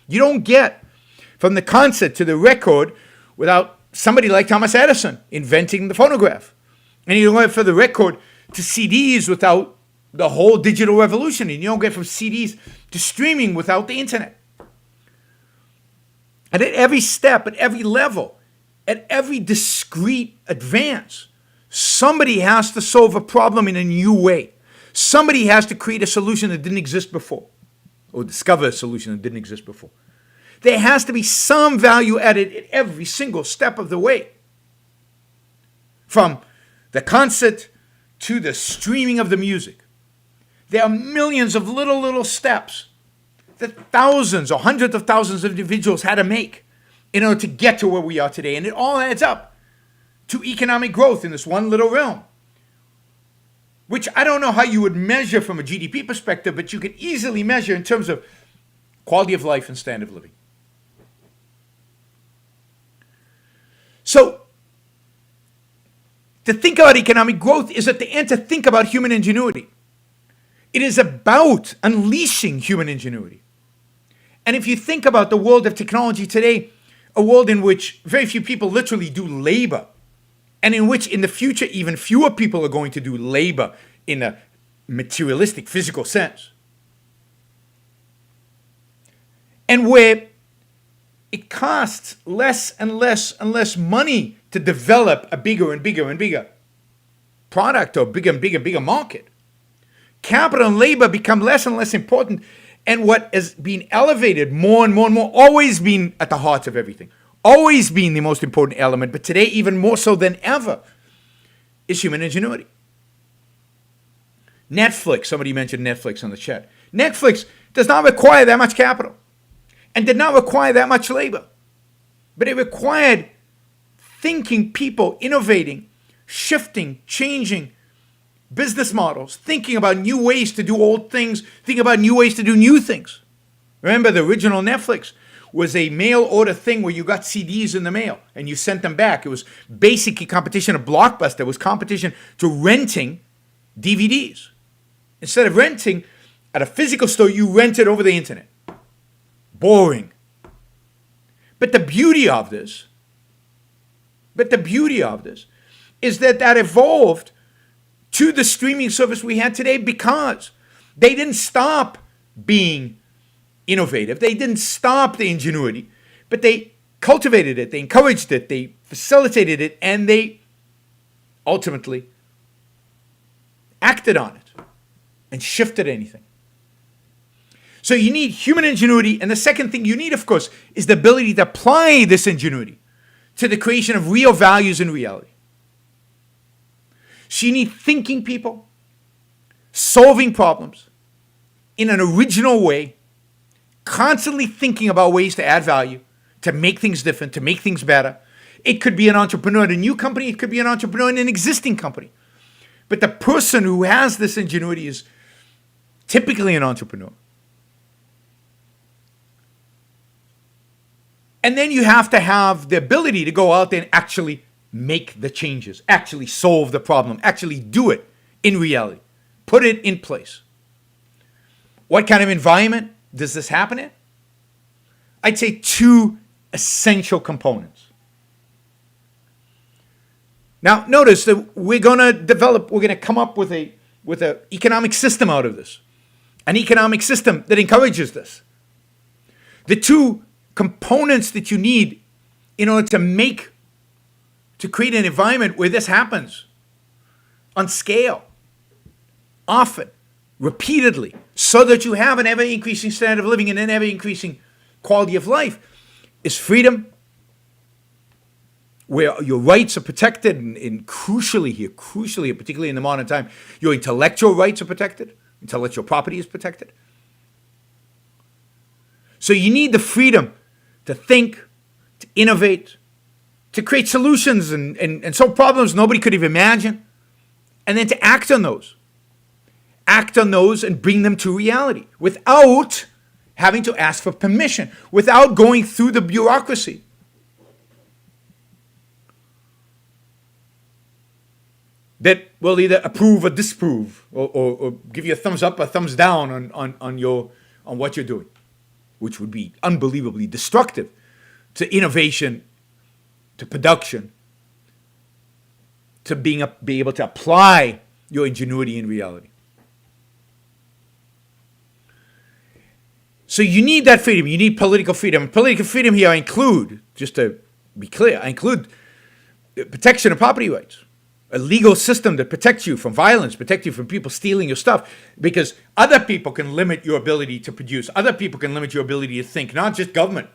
You don't get from the concept to the record without somebody like Thomas Edison inventing the phonograph. And you don't get from the record to CDs without the whole digital revolution. And you don't get from CDs to streaming without the internet. And at every step, at every level, at every discrete advance, somebody has to solve a problem in a new way. Somebody has to create a solution that didn't exist before, or discover a solution that didn't exist before. There has to be some value added at every single step of the way. From the concert to the streaming of the music. There are millions of little steps that thousands or hundreds of thousands of individuals had to make in order to get to where we are today. And it all adds up to economic growth in this one little realm, which I don't know how you would measure from a GDP perspective, but you can easily measure in terms of quality of life and standard of living. So, to think about economic growth is at the end to think about human ingenuity. It is about unleashing human ingenuity. And if you think about the world of technology today, a world in which very few people literally do labor, and in which in the future even fewer people are going to do labor in a materialistic, physical sense, and where it costs less and less and less money to develop a bigger and bigger and bigger product or bigger and bigger market. Capital and labor become less and less important, and what is being elevated more and more and more, always been at the heart of everything, always been the most important element, but today even more so than ever, is human ingenuity. Netflix, somebody mentioned Netflix on the chat. Netflix does not require that much capital and did not require that much labor, but it required thinking people, innovating, shifting, changing business models, thinking about new ways to do old things, thinking about new ways to do new things. Remember, the original Netflix was a mail order thing where you got CDs in the mail and you sent them back. It was basically competition of Blockbuster. It was competition to renting DVDs. Instead of renting at a physical store, you rented over the internet. Boring. But the beauty of this is that evolved to the streaming service we had today because they didn't stop being innovative. They didn't stop the ingenuity, but they cultivated it, they encouraged it, they facilitated it, and they ultimately acted on it and shifted anything. So you need human ingenuity, and the second thing you need, of course, is the ability to apply this ingenuity to the creation of real values in reality. So you need thinking people, solving problems in an original way, constantly thinking about ways to add value, to make things different, to make things better. It could be an entrepreneur in a new company, it could be an entrepreneur in an existing company. But the person who has this ingenuity is typically an entrepreneur. And then you have to have the ability to go out there and actually make the changes, actually solve the problem, actually do it in reality, put it in place. What kind of environment does this happen in? I'd say two essential components. Now, notice that we're going to come up with an economic system out of this, an economic system that encourages this. The two components that you need in order to create an environment where this happens on scale, often, repeatedly, so that you have an ever-increasing standard of living and an ever-increasing quality of life, is freedom, where your rights are protected, and crucially here, particularly in the modern time, your intellectual rights are protected, intellectual property is protected. So you need the freedom to think, to innovate, to create solutions and solve problems nobody could even imagine, and then to act on those. Act on those and bring them to reality without having to ask for permission, without going through the bureaucracy. That will either approve or disapprove, or give you a thumbs up or thumbs down on what you're doing, which would be unbelievably destructive to innovation, to production, to be able to apply your ingenuity in reality. So you need that freedom. You need political freedom. Political freedom here I include, just to be clear, I include protection of property rights. A legal system that protects you from violence, protects you from people stealing your stuff, because other people can limit your ability to produce. Other people can limit your ability to think, not just government.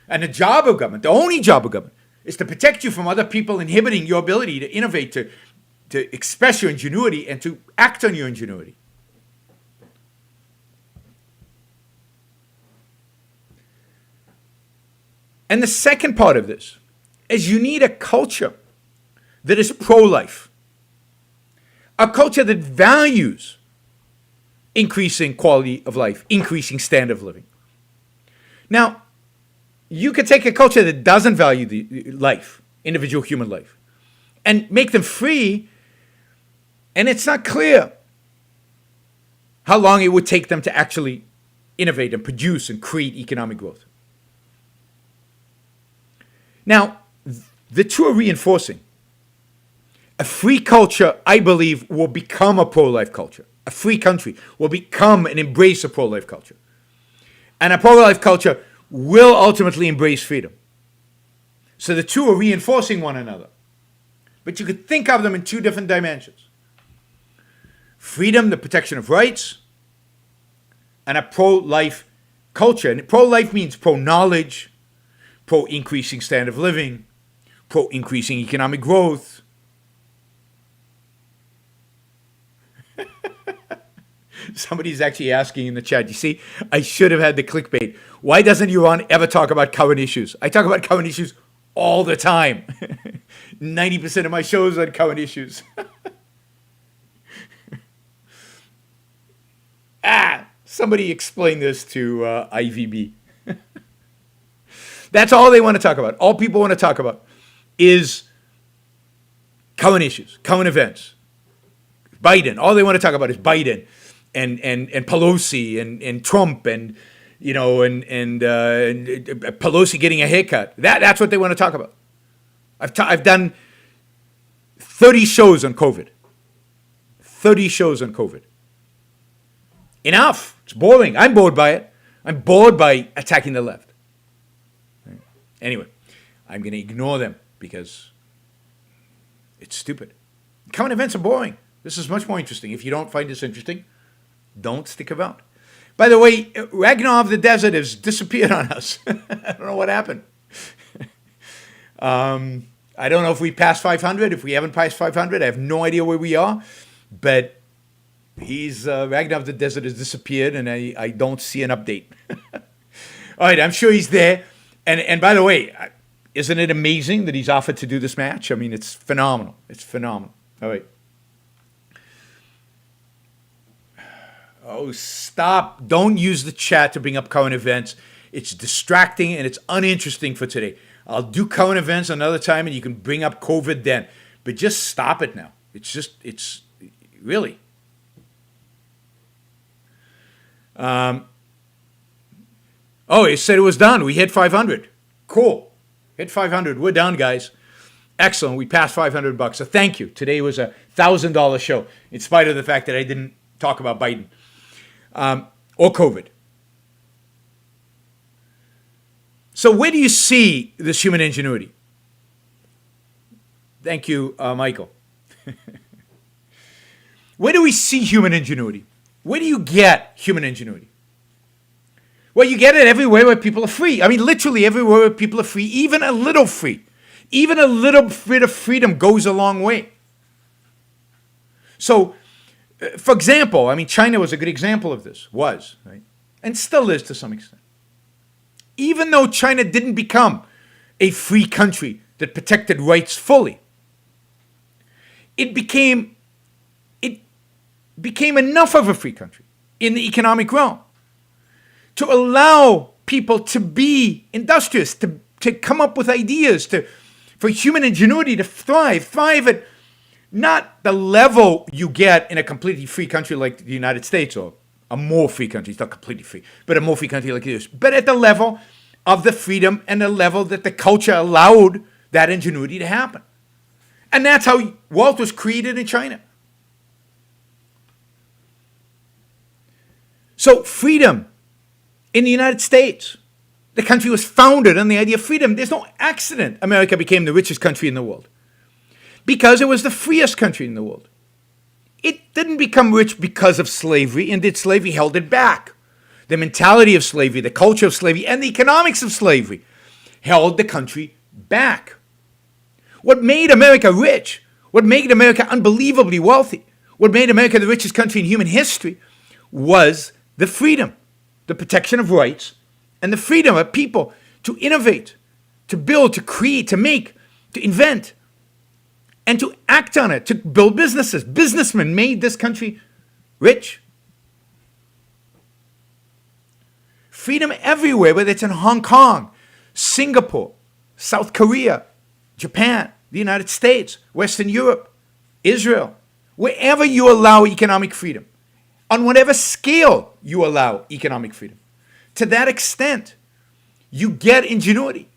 And the job of government, the only job of government, is to protect you from other people inhibiting your ability to innovate, to express your ingenuity, and to act on your ingenuity. And the second part of this is you need a culture that is pro-life. A culture that values increasing quality of life, increasing standard of living. Now, you could take a culture that doesn't value the life, individual human life, and make them free, and it's not clear how long it would take them to actually innovate and produce and create economic growth. Now, the two are reinforcing. A free culture, I believe, will become a pro-life culture. A free country will become and embrace a pro-life culture. And a pro-life culture will ultimately embrace freedom. So the two are reinforcing one another. But you could think of them in two different dimensions. Freedom, the protection of rights, and a pro-life culture. And pro-life means pro-knowledge, pro-increasing standard of living, pro-increasing economic growth. Somebody's actually asking in the chat, you see, I should have had the clickbait. Why doesn't Yaron ever talk about current issues? I talk about current issues all the time. 90% of my shows are on current issues. Somebody explain this to IVB. That's all they want to talk about. All people want to talk about is current issues, current events. Biden. All they want to talk about is Biden and Pelosi and Trump and Pelosi getting a haircut. That's what they want to talk about. I've done 30 shows on COVID. 30 shows on COVID. Enough. It's boring. I'm bored by it. I'm bored by attacking the left. Anyway, I'm going to ignore them because it's stupid. Current events are boring. This is much more interesting. If you don't find this interesting, don't stick around. By the way, Ragnar of the Desert has disappeared on us. I don't know what happened. I don't know if we passed 500. If we haven't passed 500, I have no idea where we are. But Ragnar of the Desert has disappeared, and I don't see an update. All right, I'm sure he's there. And by the way, isn't it amazing that he's offered to do this match? I mean, it's phenomenal. It's phenomenal. All right. Oh, stop. Don't use the chat to bring up current events. It's distracting and it's uninteresting for today. I'll do current events another time and you can bring up COVID then. But just stop it now. It's really. Oh, it said it was done. We hit 500. Cool. Hit 500. We're done, guys. Excellent. We passed $500. So thank you. Today was a $1,000 show, in spite of the fact that I didn't talk about Biden or COVID. So where do you see this human ingenuity? Thank you, Michael. Where do we see human ingenuity? Where do you get human ingenuity? Well, you get it everywhere where people are free. I mean, literally everywhere where people are free, even a little free. Even a little bit of freedom goes a long way. So, for example, I mean, China was a good example of this, right? And still is to some extent. Even though China didn't become a free country that protected rights fully, it became enough of a free country in the economic realm to allow people to be industrious, to come up with ideas, for human ingenuity to thrive at not the level you get in a completely free country like the United States, or a more free country. It's not completely free, but a more free country like this. But at the level of the freedom and the level that the culture allowed that ingenuity to happen. And that's how wealth was created in China. So freedom in the United States, the country was founded on the idea of freedom. There's no accident America became the richest country in the world, because it was the freest country in the world. It didn't become rich because of slavery, indeed slavery held it back. The mentality of slavery, the culture of slavery, and the economics of slavery held the country back. What made America rich, what made America unbelievably wealthy, what made America the richest country in human history was the freedom, the protection of rights, and the freedom of people to innovate, to build, to create, to make, to invent, and to act on it, to build businesses. Businessmen made this country rich. Freedom everywhere, whether it's in Hong Kong, Singapore, South Korea, Japan, the United States, Western Europe, Israel, wherever you allow economic freedom, on whatever scale you allow economic freedom. To that extent, you get ingenuity.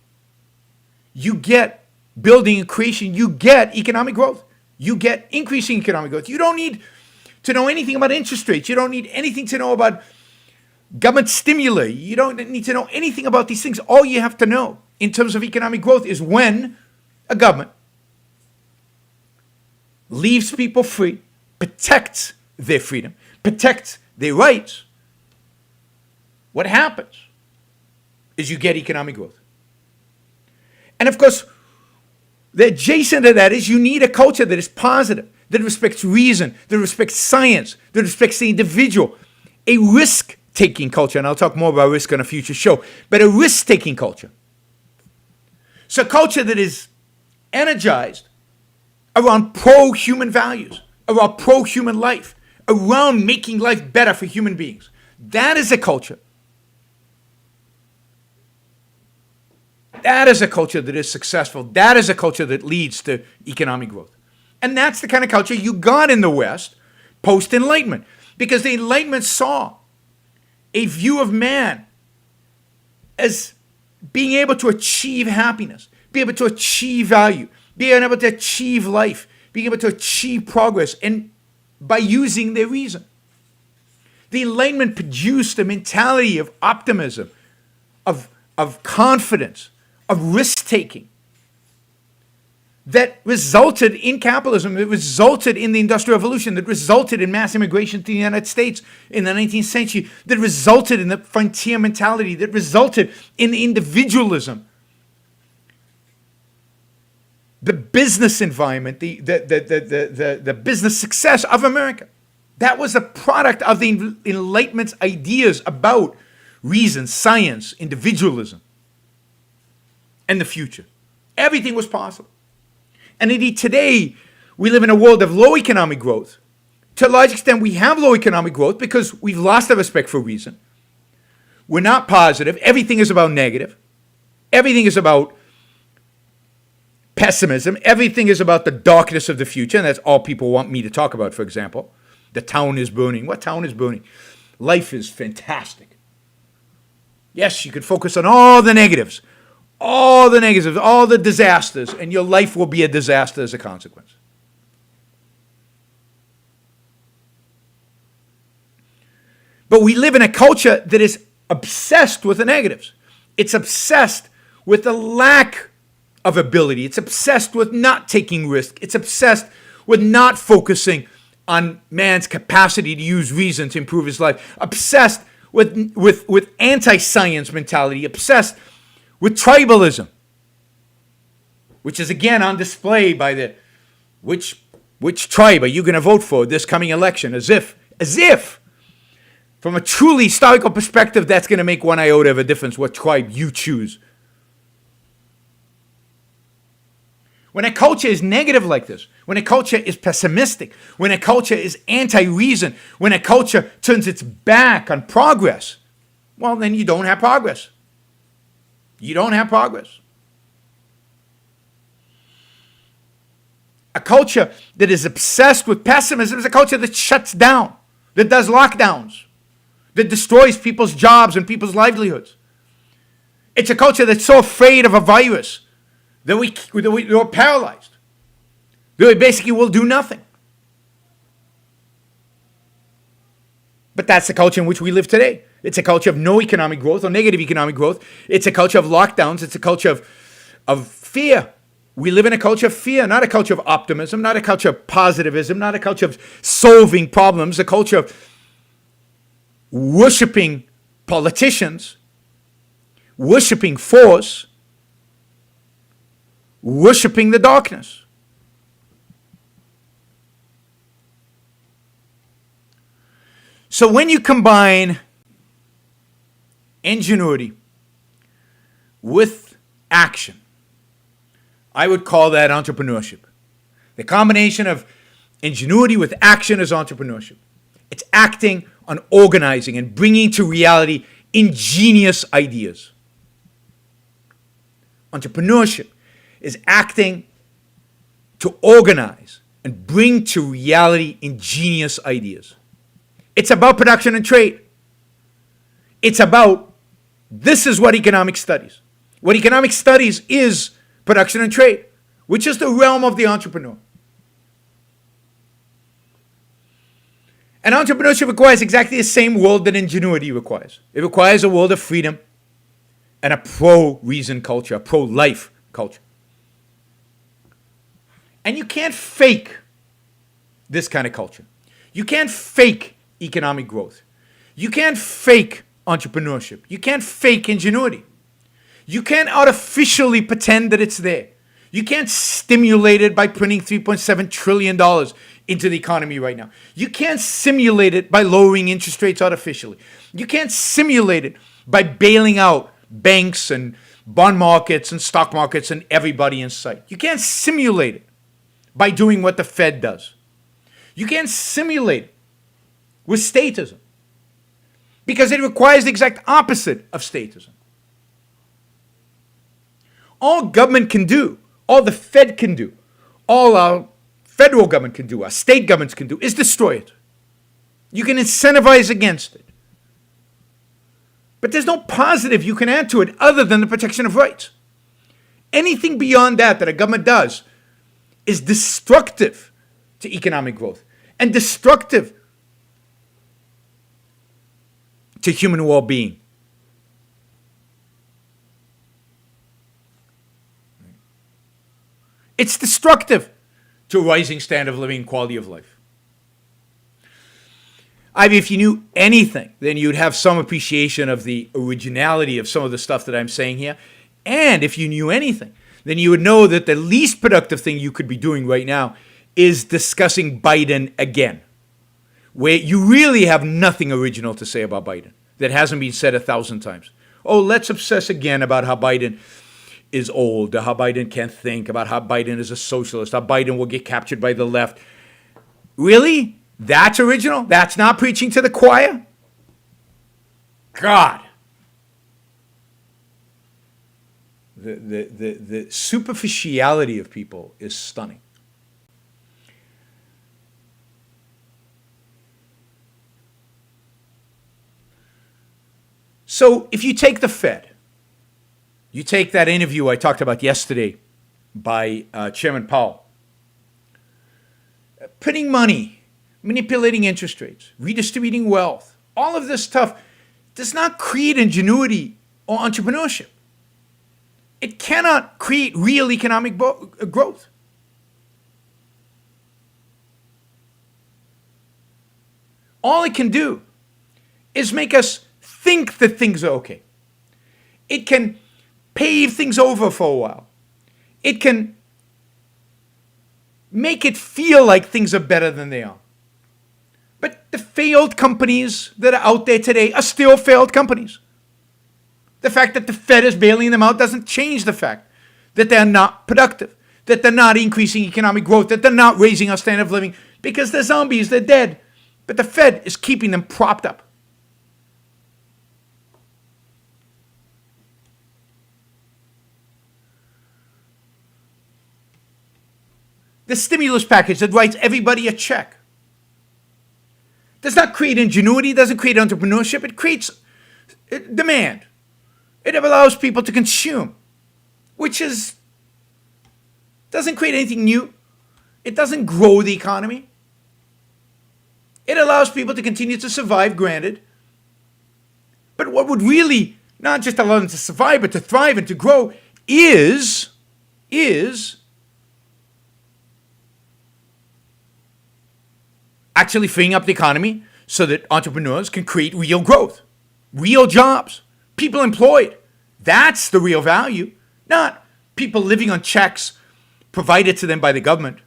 You get building and creation. You get economic growth. You get increasing economic growth. You don't need to know anything about interest rates. You don't need anything to know about government stimuli. You don't need to know anything about these things. All you have to know in terms of economic growth is when a government leaves people free, protects their freedom, protects their rights, what happens is you get economic growth. And of course, the adjacent to that is you need a culture that is positive, that respects reason, that respects science, that respects the individual, a risk-taking culture, and I'll talk more about risk on a future show, but a risk-taking culture. So a culture that is energized around pro-human values, around pro-human life, around making life better for human beings. That is a culture. That is a culture that is successful. That is a culture that leads to economic growth. And that's the kind of culture you got in the West post-Enlightenment, because the Enlightenment saw a view of man as being able to achieve happiness, being able to achieve value, being able to achieve life, being able to achieve progress, and by using their reason. The Enlightenment produced a mentality of optimism, of confidence, of risk-taking that resulted in capitalism, that resulted in the Industrial Revolution, that resulted in mass immigration to the United States in the 19th century, that resulted in the frontier mentality, that resulted in individualism. The business environment, the business success of America. That was a product of the Enlightenment's ideas about reason, science, individualism, and the future. Everything was possible. And indeed, today, we live in a world of low economic growth. To a large extent, we have low economic growth because we've lost our respect for reason. We're not positive. Everything is about negative. Everything is about pessimism. Everything is about the darkness of the future, and that's all people want me to talk about, for example. The town is burning. What town is burning? Life is fantastic. Yes, you could focus on all the negatives, all the disasters, and your life will be a disaster as a consequence. But we live in a culture that is obsessed with the negatives. It's obsessed with the lack of ability. It's obsessed with not taking risk. It's obsessed with not focusing on man's capacity to use reason to improve his life. Obsessed with anti-science mentality. Obsessed with tribalism. which is again on display by the which tribe are you going to vote for this coming election, as if from a truly historical perspective that's going to make one iota of a difference what tribe you choose. When a culture is negative like this, when a culture is pessimistic, when a culture is anti-reason, when a culture turns its back on progress, well, then you don't have progress. You don't have progress. A culture that is obsessed with pessimism is a culture that shuts down, that does lockdowns, that destroys people's jobs and people's livelihoods. It's a culture that's so afraid of a virus that we're paralyzed, that we basically will do nothing. But that's the culture in which we live today. It's a culture of no economic growth or negative economic growth. It's a culture of lockdowns. It's a culture of fear. We live in a culture of fear, not a culture of optimism, not a culture of positivism, not a culture of solving problems, a culture of worshiping politicians, worshiping force, worshiping the darkness. So when you combine ingenuity with action, I would call that entrepreneurship. The combination of ingenuity with action is entrepreneurship. It's acting on organizing and bringing to reality ingenious ideas. Entrepreneurship is acting to organize and bring to reality ingenious ideas. It's about production and trade. It's about, this is what economics studies. What economics studies is production and trade, which is the realm of the entrepreneur. And entrepreneurship requires exactly the same world that ingenuity requires. It requires a world of freedom and a pro-reason culture, a pro-life culture. And you can't fake this kind of culture. You can't fake economic growth. You can't fake entrepreneurship. You can't fake ingenuity. You can't artificially pretend that it's there. You can't stimulate it by printing $3.7 trillion into the economy right now. You can't simulate it by lowering interest rates artificially. You can't simulate it by bailing out banks and bond markets and stock markets and everybody in sight. You can't simulate it by doing what the Fed does. You can't simulate it with statism because it requires the exact opposite of statism. All government can do, all the Fed can do, all our federal government can do, our state governments can do, is destroy it. You can incentivize against it. But there's no positive you can add to it other than the protection of rights. Anything beyond that a government does is destructive to economic growth and destructive to human well-being. It's destructive to a rising standard of living and quality of life. If you knew anything, then you'd have some appreciation of the originality of some of the stuff that I'm saying here. And if you knew anything, then you would know that the least productive thing you could be doing right now is discussing Biden again, where you really have nothing original to say about Biden that hasn't been said 1,000 times. Oh, let's obsess again about how Biden is old, how Biden can't think, about how Biden is a socialist, how Biden will get captured by the left. Really? That's original? That's not preaching to the choir? God. The superficiality of people is stunning. So if you take the Fed, you take that interview I talked about yesterday by Chairman Powell, printing money, manipulating interest rates, redistributing wealth, all of this stuff does not create ingenuity or entrepreneurship. It cannot create real economic growth. All it can do is make us think that things are okay. It can pave things over for a while. It can make it feel like things are better than they are. But the failed companies that are out there today are still failed companies. The fact that the Fed is bailing them out doesn't change the fact that they're not productive, that they're not increasing economic growth, that they're not raising our standard of living, because they're zombies, they're dead. But the Fed is keeping them propped up. The stimulus package that writes everybody a check does not create ingenuity, doesn't create entrepreneurship, it creates demand. It allows people to consume, which doesn't create anything new. It doesn't grow the economy. It allows people to continue to survive, granted. But what would really not just allow them to survive, but to thrive and to grow is actually freeing up the economy so that entrepreneurs can create real growth, real jobs, people employed. That's the real value, not people living on checks provided to them by the government,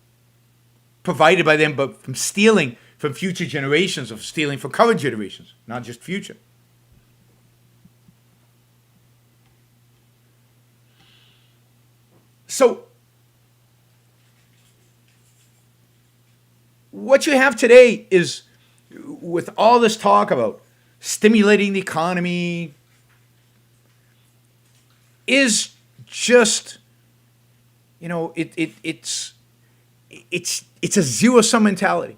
provided by them but from stealing from future generations, of stealing from current generations, not just future. So what you have today is, with all this talk about stimulating the economy, is just, it's a zero-sum mentality.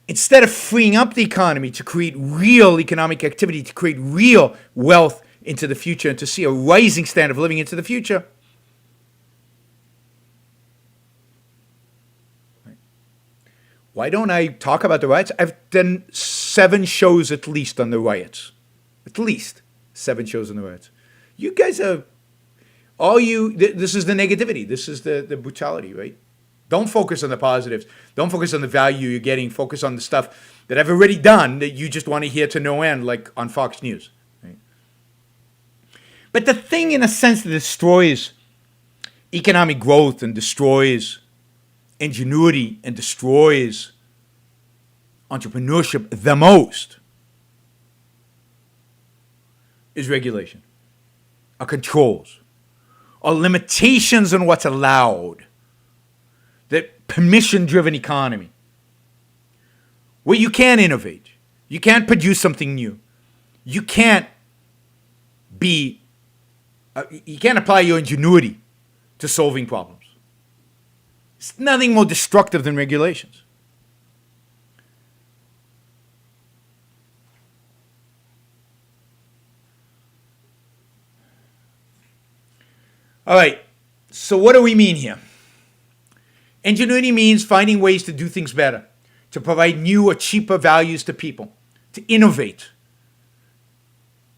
Instead of freeing up the economy to create real economic activity, to create real wealth into the future, and to see a rising standard of living into the future, why don't I talk about the riots? I've done 7 shows at least on the riots. At least 7 shows on the riots. You guys are, this is the negativity. This is the brutality, right? Don't focus on the positives. Don't focus on the value you're getting. Focus on the stuff that I've already done that you just want to hear to no end, like on Fox News. Right? But the thing, in a sense, that destroys economic growth and destroys ingenuity and destroys entrepreneurship the most is regulation, or controls, or limitations on what's allowed. That permission-driven economy, where you can't innovate, you can't produce something new, you can't apply your ingenuity to solving problems. It's nothing more destructive than regulations. All right, so what do we mean here? Ingenuity means finding ways to do things better, to provide new or cheaper values to people, to innovate.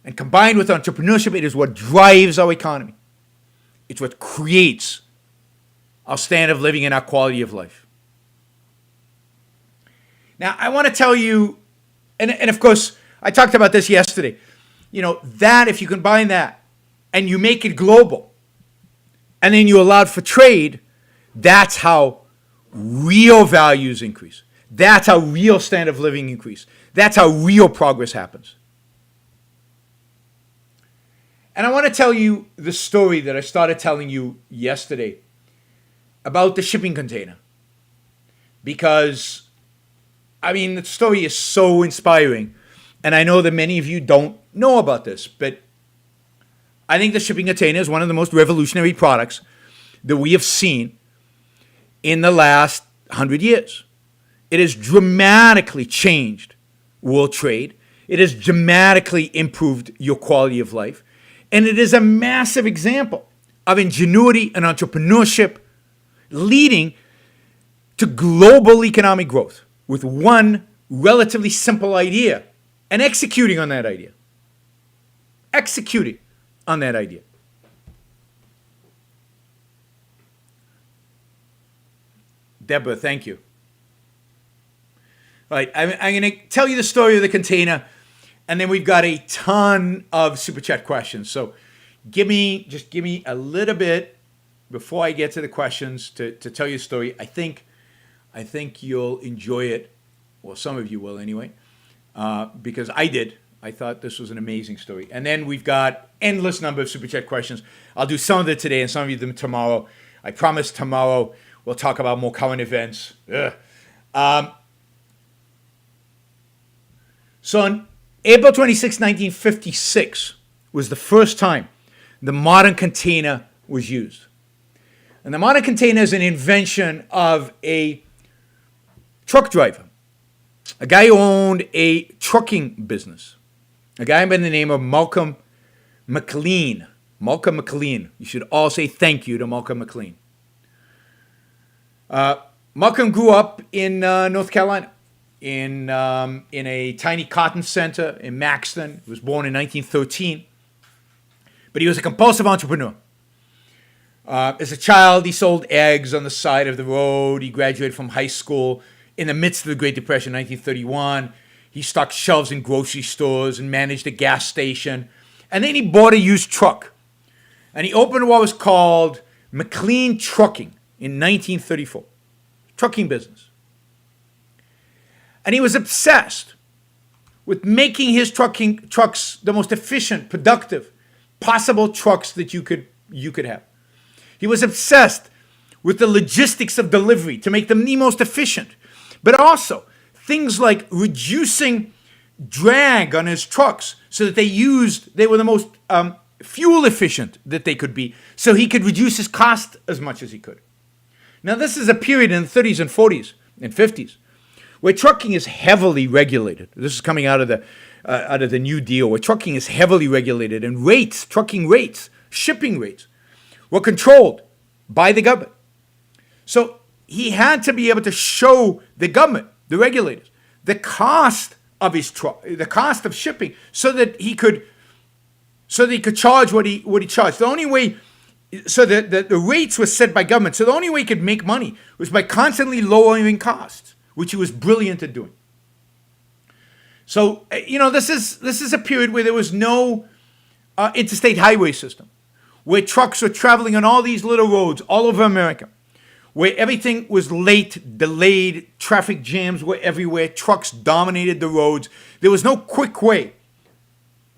And combined with entrepreneurship, it is what drives our economy. It's what creates our standard of living and our quality of life. Now, I want to tell you, and of course, I talked about this yesterday, that if you combine that and you make it global, and then you allow it for trade, that's how real values increase. That's how real standard of living increase. That's how real progress happens. And I want to tell you the story that I started telling you yesterday about the shipping container. Because, the story is so inspiring. And I know that many of you don't know about this, but I think the shipping container is one of the most revolutionary products that we have seen in the last 100 years. It has dramatically changed world trade. It has dramatically improved your quality of life. And it is a massive example of ingenuity and entrepreneurship leading to global economic growth with one relatively simple idea and executing on that idea. Executing on that idea. Deborah, thank you. All right, I'm going to tell you the story of the container, and then we've got a ton of Super Chat questions. So give me a little bit before I get to the questions to tell you a story, I think you'll enjoy it. Well, some of you will anyway, because I did. I thought this was an amazing story. And then we've got endless number of Super Chat questions. I'll do some of them today and some of them tomorrow. I promise tomorrow we'll talk about more current events. So on April 26, 1956 was the first time the modern container was used. And the modern container is an invention of a truck driver, a guy who owned a trucking business, a guy by the name of Malcolm McLean. Malcolm McLean. You should all say thank you to Malcolm McLean. Malcolm grew up in North Carolina, in a tiny cotton center in Maxton. He was born in 1913. But he was a compulsive entrepreneur. As a child, he sold eggs on the side of the road. He graduated from high school in the midst of the Great Depression, 1931. He stocked shelves in grocery stores and managed a gas station. And then he bought a used truck. And he opened what was called McLean Trucking in 1934. Trucking business. And he was obsessed with making his trucks the most efficient, productive, possible trucks that you could have. He was obsessed with the logistics of delivery to make them the most efficient, but also things like reducing drag on his trucks so that they were the most fuel efficient that they could be, so he could reduce his cost as much as he could. Now, this is a period in the 30s and 40s and 50s where trucking is heavily regulated. This is coming out of the New Deal, where trucking is heavily regulated, and trucking rates, shipping rates, were controlled by the government. So he had to be able to show the government, the regulators, the cost of his truck, the cost of shipping, so that he could charge what he charged. The only way, so that the rates were set by government. So the only way he could make money was by constantly lowering costs, which he was brilliant at doing. So, this is a period where there was no interstate highway system, where trucks were traveling on all these little roads all over America, where everything was late, delayed, traffic jams were everywhere, trucks dominated the roads. There was no quick way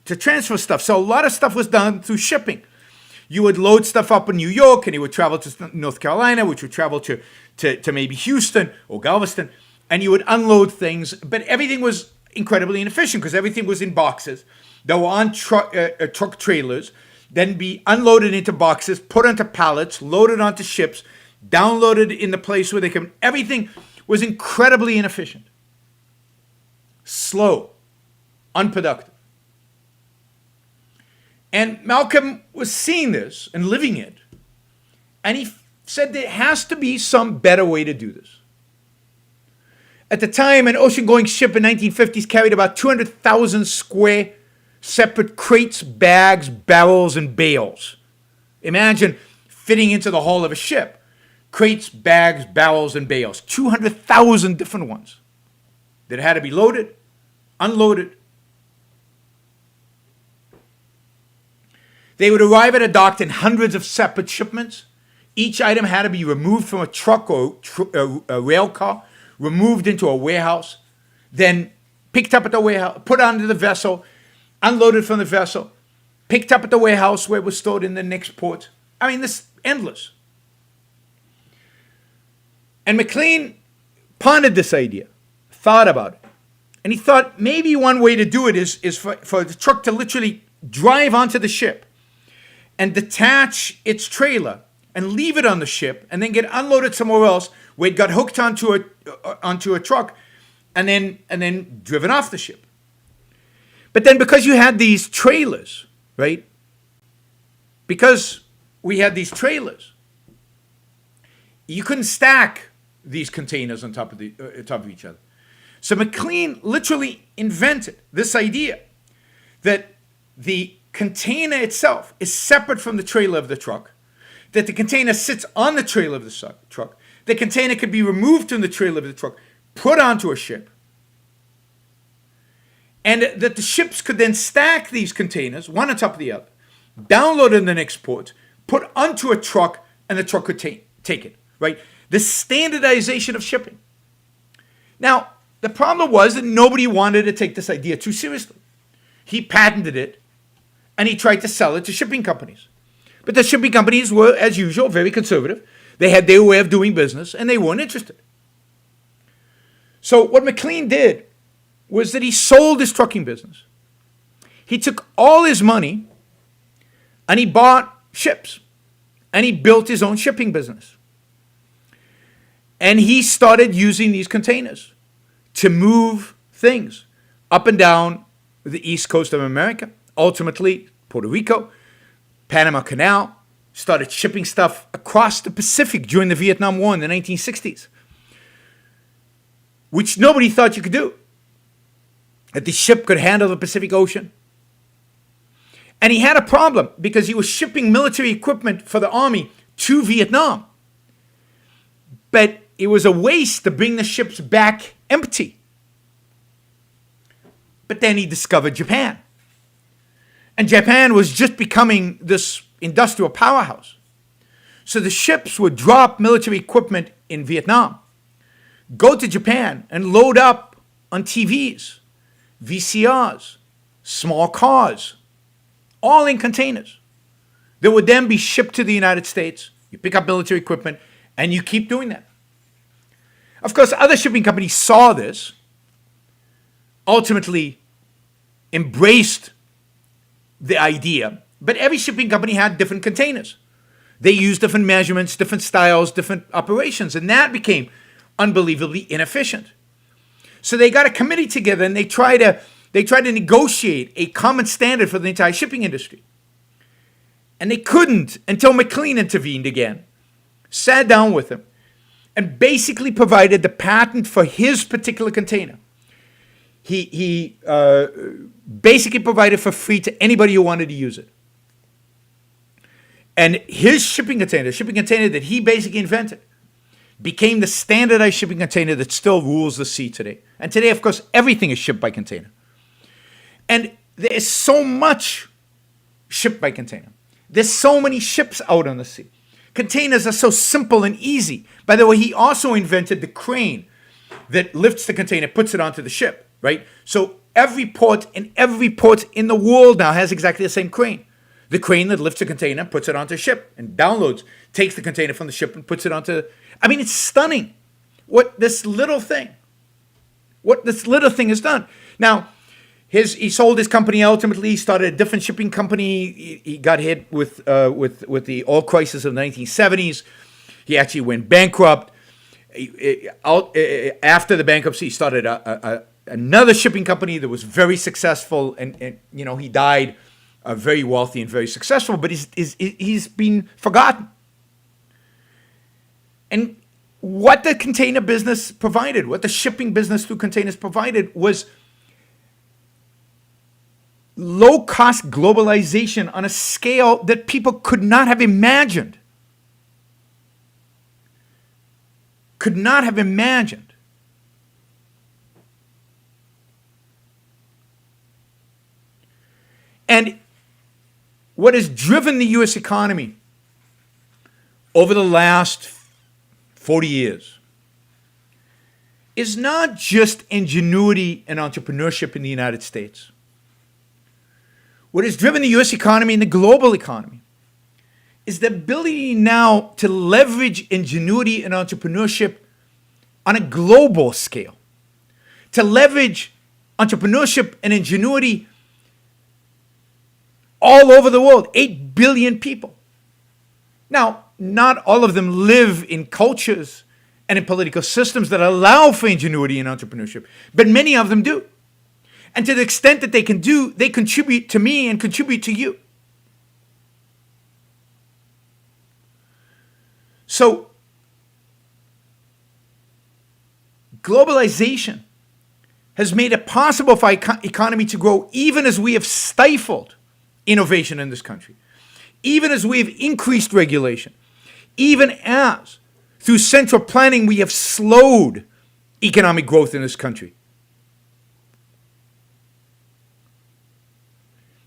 to transfer stuff. So a lot of stuff was done through shipping. You would load stuff up in New York, and it would travel to North Carolina, which would travel to maybe Houston or Galveston, and you would unload things. But everything was incredibly inefficient because everything was in boxes that were on truck trailers, then be unloaded into boxes, put onto pallets, loaded onto ships, downloaded in the place where they can. Everything was incredibly inefficient, slow, unproductive. And Malcolm was seeing this and living it, and he said there has to be some better way to do this. At the time, an ocean-going ship in 1950s carried about 200,000 square separate crates, bags, barrels, and bales. Imagine fitting into the hull of a ship. Crates, bags, barrels, and bales. 200,000 different ones that had to be loaded, unloaded. They would arrive at a dock in hundreds of separate shipments. Each item had to be removed from a truck or a rail car, removed into a warehouse, then picked up at the warehouse, put onto the vessel, unloaded from the vessel, picked up at the warehouse where it was stored in the next port. I mean, this is endless. And McLean pondered this idea, thought about it. And he thought maybe one way to do it is for the truck to literally drive onto the ship and detach its trailer and leave it on the ship and then get unloaded somewhere else where it got hooked onto a truck and then driven off the ship. But then because you had these trailers, right? Because we had these trailers, you couldn't stack these containers on top of each other. So McLean literally invented this idea that the container itself is separate from the trailer of the truck, that the container sits on the trailer of the truck, the container could be removed from the trailer of the truck, put onto a ship, and that the ships could then stack these containers, one on top of the other, download in the next port, put onto a truck, and the truck could take it, right? The standardization of shipping. Now, the problem was that nobody wanted to take this idea too seriously. He patented it, and he tried to sell it to shipping companies. But the shipping companies were, as usual, very conservative. They had their way of doing business, and they weren't interested. So what McLean did was that he sold his trucking business. He took all his money, and he bought ships, and he built his own shipping business. And he started using these containers to move things up and down the east coast of America, ultimately Puerto Rico, Panama Canal, started shipping stuff across the Pacific during the Vietnam War in the 1960s, which nobody thought you could do, that the ship could handle the Pacific Ocean. And he had a problem because he was shipping military equipment for the army to Vietnam. But it was a waste to bring the ships back empty. But then he discovered Japan. And Japan was just becoming this industrial powerhouse. So the ships would drop military equipment in Vietnam, go to Japan and load up on TVs, VCRs, small cars, all in containers. That would then be shipped to the United States. You pick up military equipment and you keep doing that. Of course, other shipping companies saw this, ultimately embraced the idea, but every shipping company had different containers. They used different measurements, different styles, different operations, and that became unbelievably inefficient. So they got a committee together and they tried to negotiate a common standard for the entire shipping industry. And they couldn't until McLean intervened again, sat down with him, and basically provided the patent for his particular container. He basically provided for free to anybody who wanted to use it. And his shipping container that he basically invented, became the standardized shipping container that still rules the sea today. And today, of course, everything is shipped by container. And there is so much shipped by container. There's so many ships out on the sea. Containers are so simple and easy. By the way, he also invented the crane that lifts the container, puts it onto the ship, right? So every port in the world now has exactly the same crane. The crane that lifts a container, puts it onto a ship, and downloads, takes the container from the ship and puts it onto... I mean, it's stunning what this little thing has done. Now, he sold his company ultimately. He started a different shipping company. He got hit with the oil crisis of the 1970s. He actually went bankrupt. After the bankruptcy, he started another shipping company that was very successful, and he died very wealthy and very successful. But he's been forgotten. And what the container business provided, what the shipping business through containers provided, was low-cost globalization on a scale that people could not have imagined. Could not have imagined. And what has driven the U.S. economy over the last 40 years is not just ingenuity and entrepreneurship in the United States. What has driven the U.S. economy and the global economy is the ability now to leverage ingenuity and entrepreneurship on a global scale, to leverage entrepreneurship and ingenuity all over the world, 8 billion people. Now, not all of them live in cultures and in political systems that allow for ingenuity and entrepreneurship, but many of them do. And to the extent that they can do, they contribute to me and contribute to you. So, globalization has made it possible for our economy to grow even as we have stifled innovation in this country, even as we have increased regulation, even as through central planning we have slowed economic growth in this country.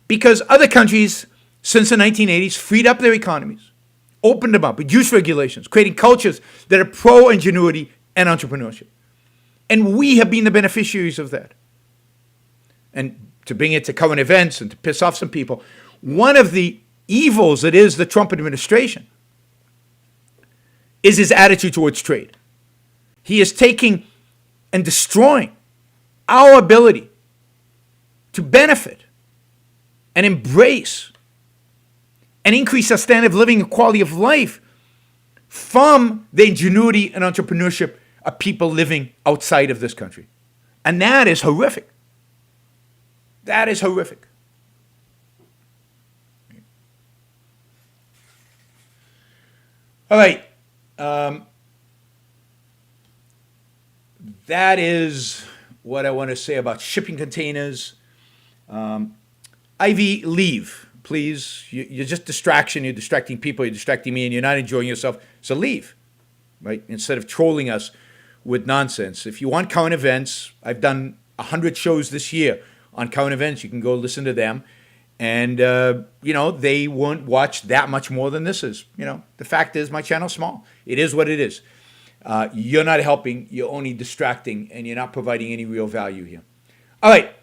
Because other countries, since the 1980s, freed up their economies, opened them up, reduced regulations, creating cultures that are pro-ingenuity and entrepreneurship. And we have been the beneficiaries of that. And to bring it to current events and to piss off some people, one of the evils that is the Trump administration is his attitude towards trade. He is taking and destroying our ability to benefit and embrace and increase our standard of living and quality of life from the ingenuity and entrepreneurship of people living outside of this country. And that is horrific. That is horrific. All right. That is what I want to say about shipping containers. Ivy, leave, please. You're just distraction. You're distracting people. You're distracting me, and you're not enjoying yourself. So leave, right? Instead of trolling us with nonsense. If you want current events, I've done 100 shows this year on current events. You can go listen to them. And, they won't watch that much more than this is. The fact is my channel's small. It is what it is. You're not helping. You're only distracting, and you're not providing any real value here. All right.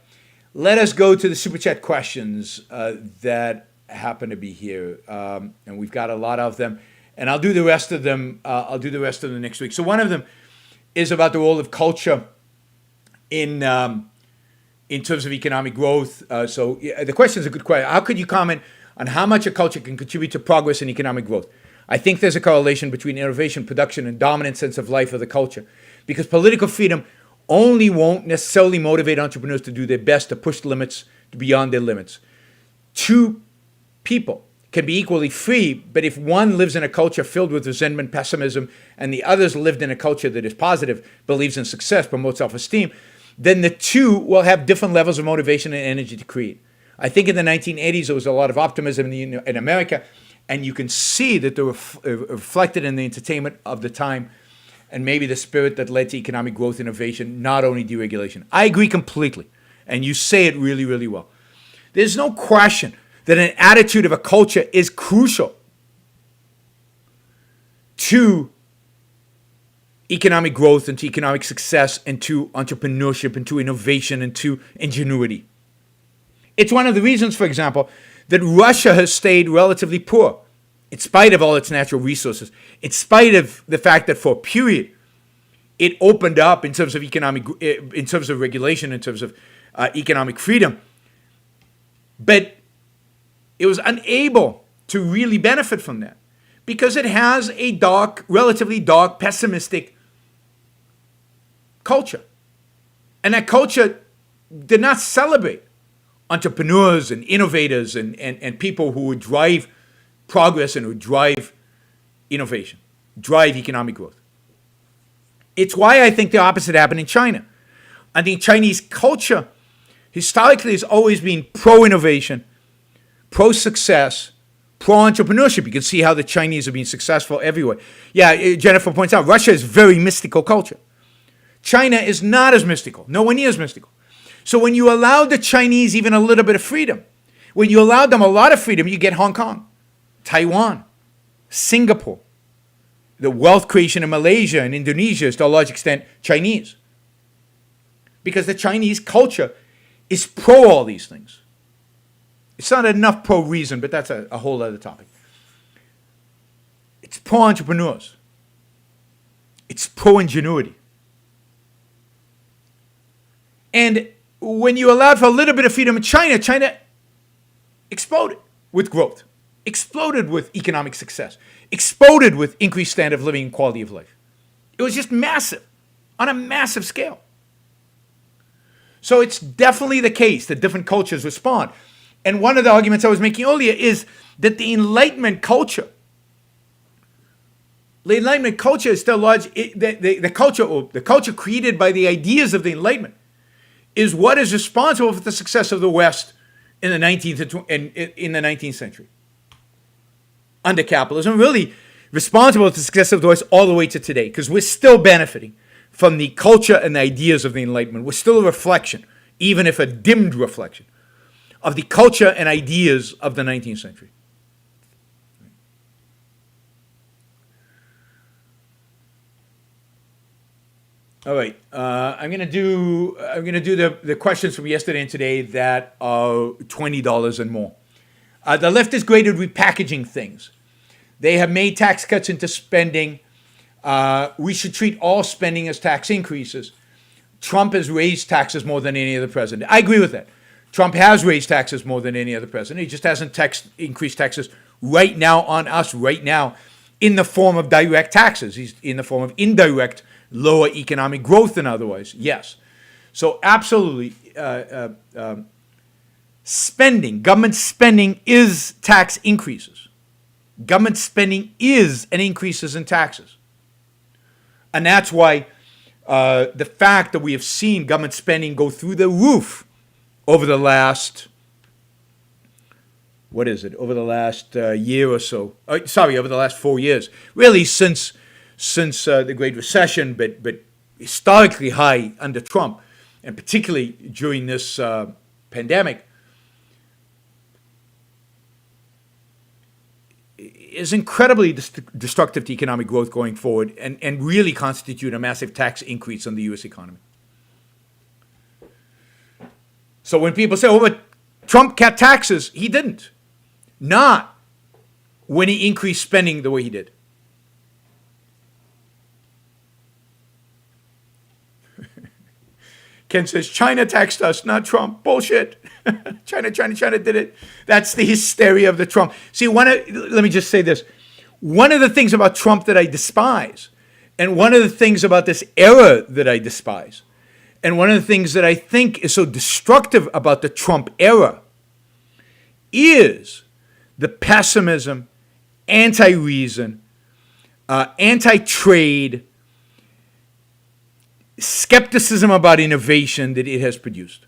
Let us go to the Super Chat questions that happen to be here. And we've got a lot of them. And I'll do the rest of them. I'll do the rest of them next week. So one of them is about the role of culture in terms of economic growth. The question is a good question. How could you comment on how much a culture can contribute to progress and economic growth? I think there's a correlation between innovation, production, and dominant sense of life of the culture. Because political freedom only won't necessarily motivate entrepreneurs to do their best to push limits beyond their limits. Two people can be equally free, but if one lives in a culture filled with resentment, pessimism, and the others lived in a culture that is positive, believes in success, promotes self-esteem, then the two will have different levels of motivation and energy to create. I think in the 1980s, there was a lot of optimism in America, and you can see that they were reflected in the entertainment of the time and maybe the spirit that led to economic growth, innovation, not only deregulation. I agree completely, and you say it really, really well. There's no question that an attitude of a culture is crucial to economic growth and to economic success and to entrepreneurship and to innovation and to ingenuity. It's one of the reasons, for example, that Russia has stayed relatively poor in spite of all its natural resources, in spite of the fact that for a period it opened up in terms of in terms of regulation, in terms of economic freedom, but it was unable to really benefit from that because it has a relatively dark, pessimistic culture. And that culture did not celebrate entrepreneurs and innovators and people who would drive progress and would drive innovation, drive economic growth. It's why I think the opposite happened in China. I think Chinese culture historically has always been pro-innovation, pro-success, pro-entrepreneurship. You can see how the Chinese have been successful everywhere. Yeah, Jennifer points out, Russia is very mystical culture. China is not as mystical, nowhere near as mystical. So when you allow the Chinese even a little bit of freedom, when you allow them a lot of freedom, you get Hong Kong, Taiwan, Singapore. The wealth creation in Malaysia and Indonesia is to a large extent Chinese. Because the Chinese culture is pro all these things. It's not enough pro reason, but that's a whole other topic. It's pro entrepreneurs. It's pro ingenuity. And when you allowed for a little bit of freedom in China, China exploded with growth, exploded with economic success, exploded with increased standard of living and quality of life. It was just massive, on a massive scale. So it's definitely the case that different cultures respond. And one of the arguments I was making earlier is that the Enlightenment culture is still large. The culture created by the ideas of the Enlightenment is what is responsible for the success of the West in the 19th century. Under capitalism, really responsible for the success of the West all the way to today, because we're still benefiting from the culture and the ideas of the Enlightenment. We're still a reflection, even if a dimmed reflection, of the culture and ideas of the 19th century. All right. I'm gonna do the questions from yesterday and today that are $20 and more. The left is great at repackaging things. They have made tax cuts into spending. We should treat all spending as tax increases. Trump has raised taxes more than any other president. I agree with that. Trump has raised taxes more than any other president. He just hasn't increased taxes right now on us right now in the form of direct taxes. He's in the form of indirect lower economic growth than otherwise. Yes. So absolutely, government spending is tax increases. Government spending is an increases in taxes. And that's why the fact that we have seen government spending go through the roof over the last, over the last year or so. Over the last 4 years. Really since the Great Recession, but historically high under Trump, and particularly during this pandemic, is incredibly destructive to economic growth going forward and really constitute a massive tax increase on the U.S. economy. So when people say, oh, but Trump cut taxes, he didn't. Not when he increased spending the way he did. Ken says, China taxed us, not Trump. Bullshit. China did it. That's the hysteria of the Trump. See, let me just say this. One of the things about Trump that I despise, and one of the things about this era that I despise, and one of the things that I think is so destructive about the Trump era is the pessimism, anti-reason, anti-trade, skepticism about innovation that it has produced.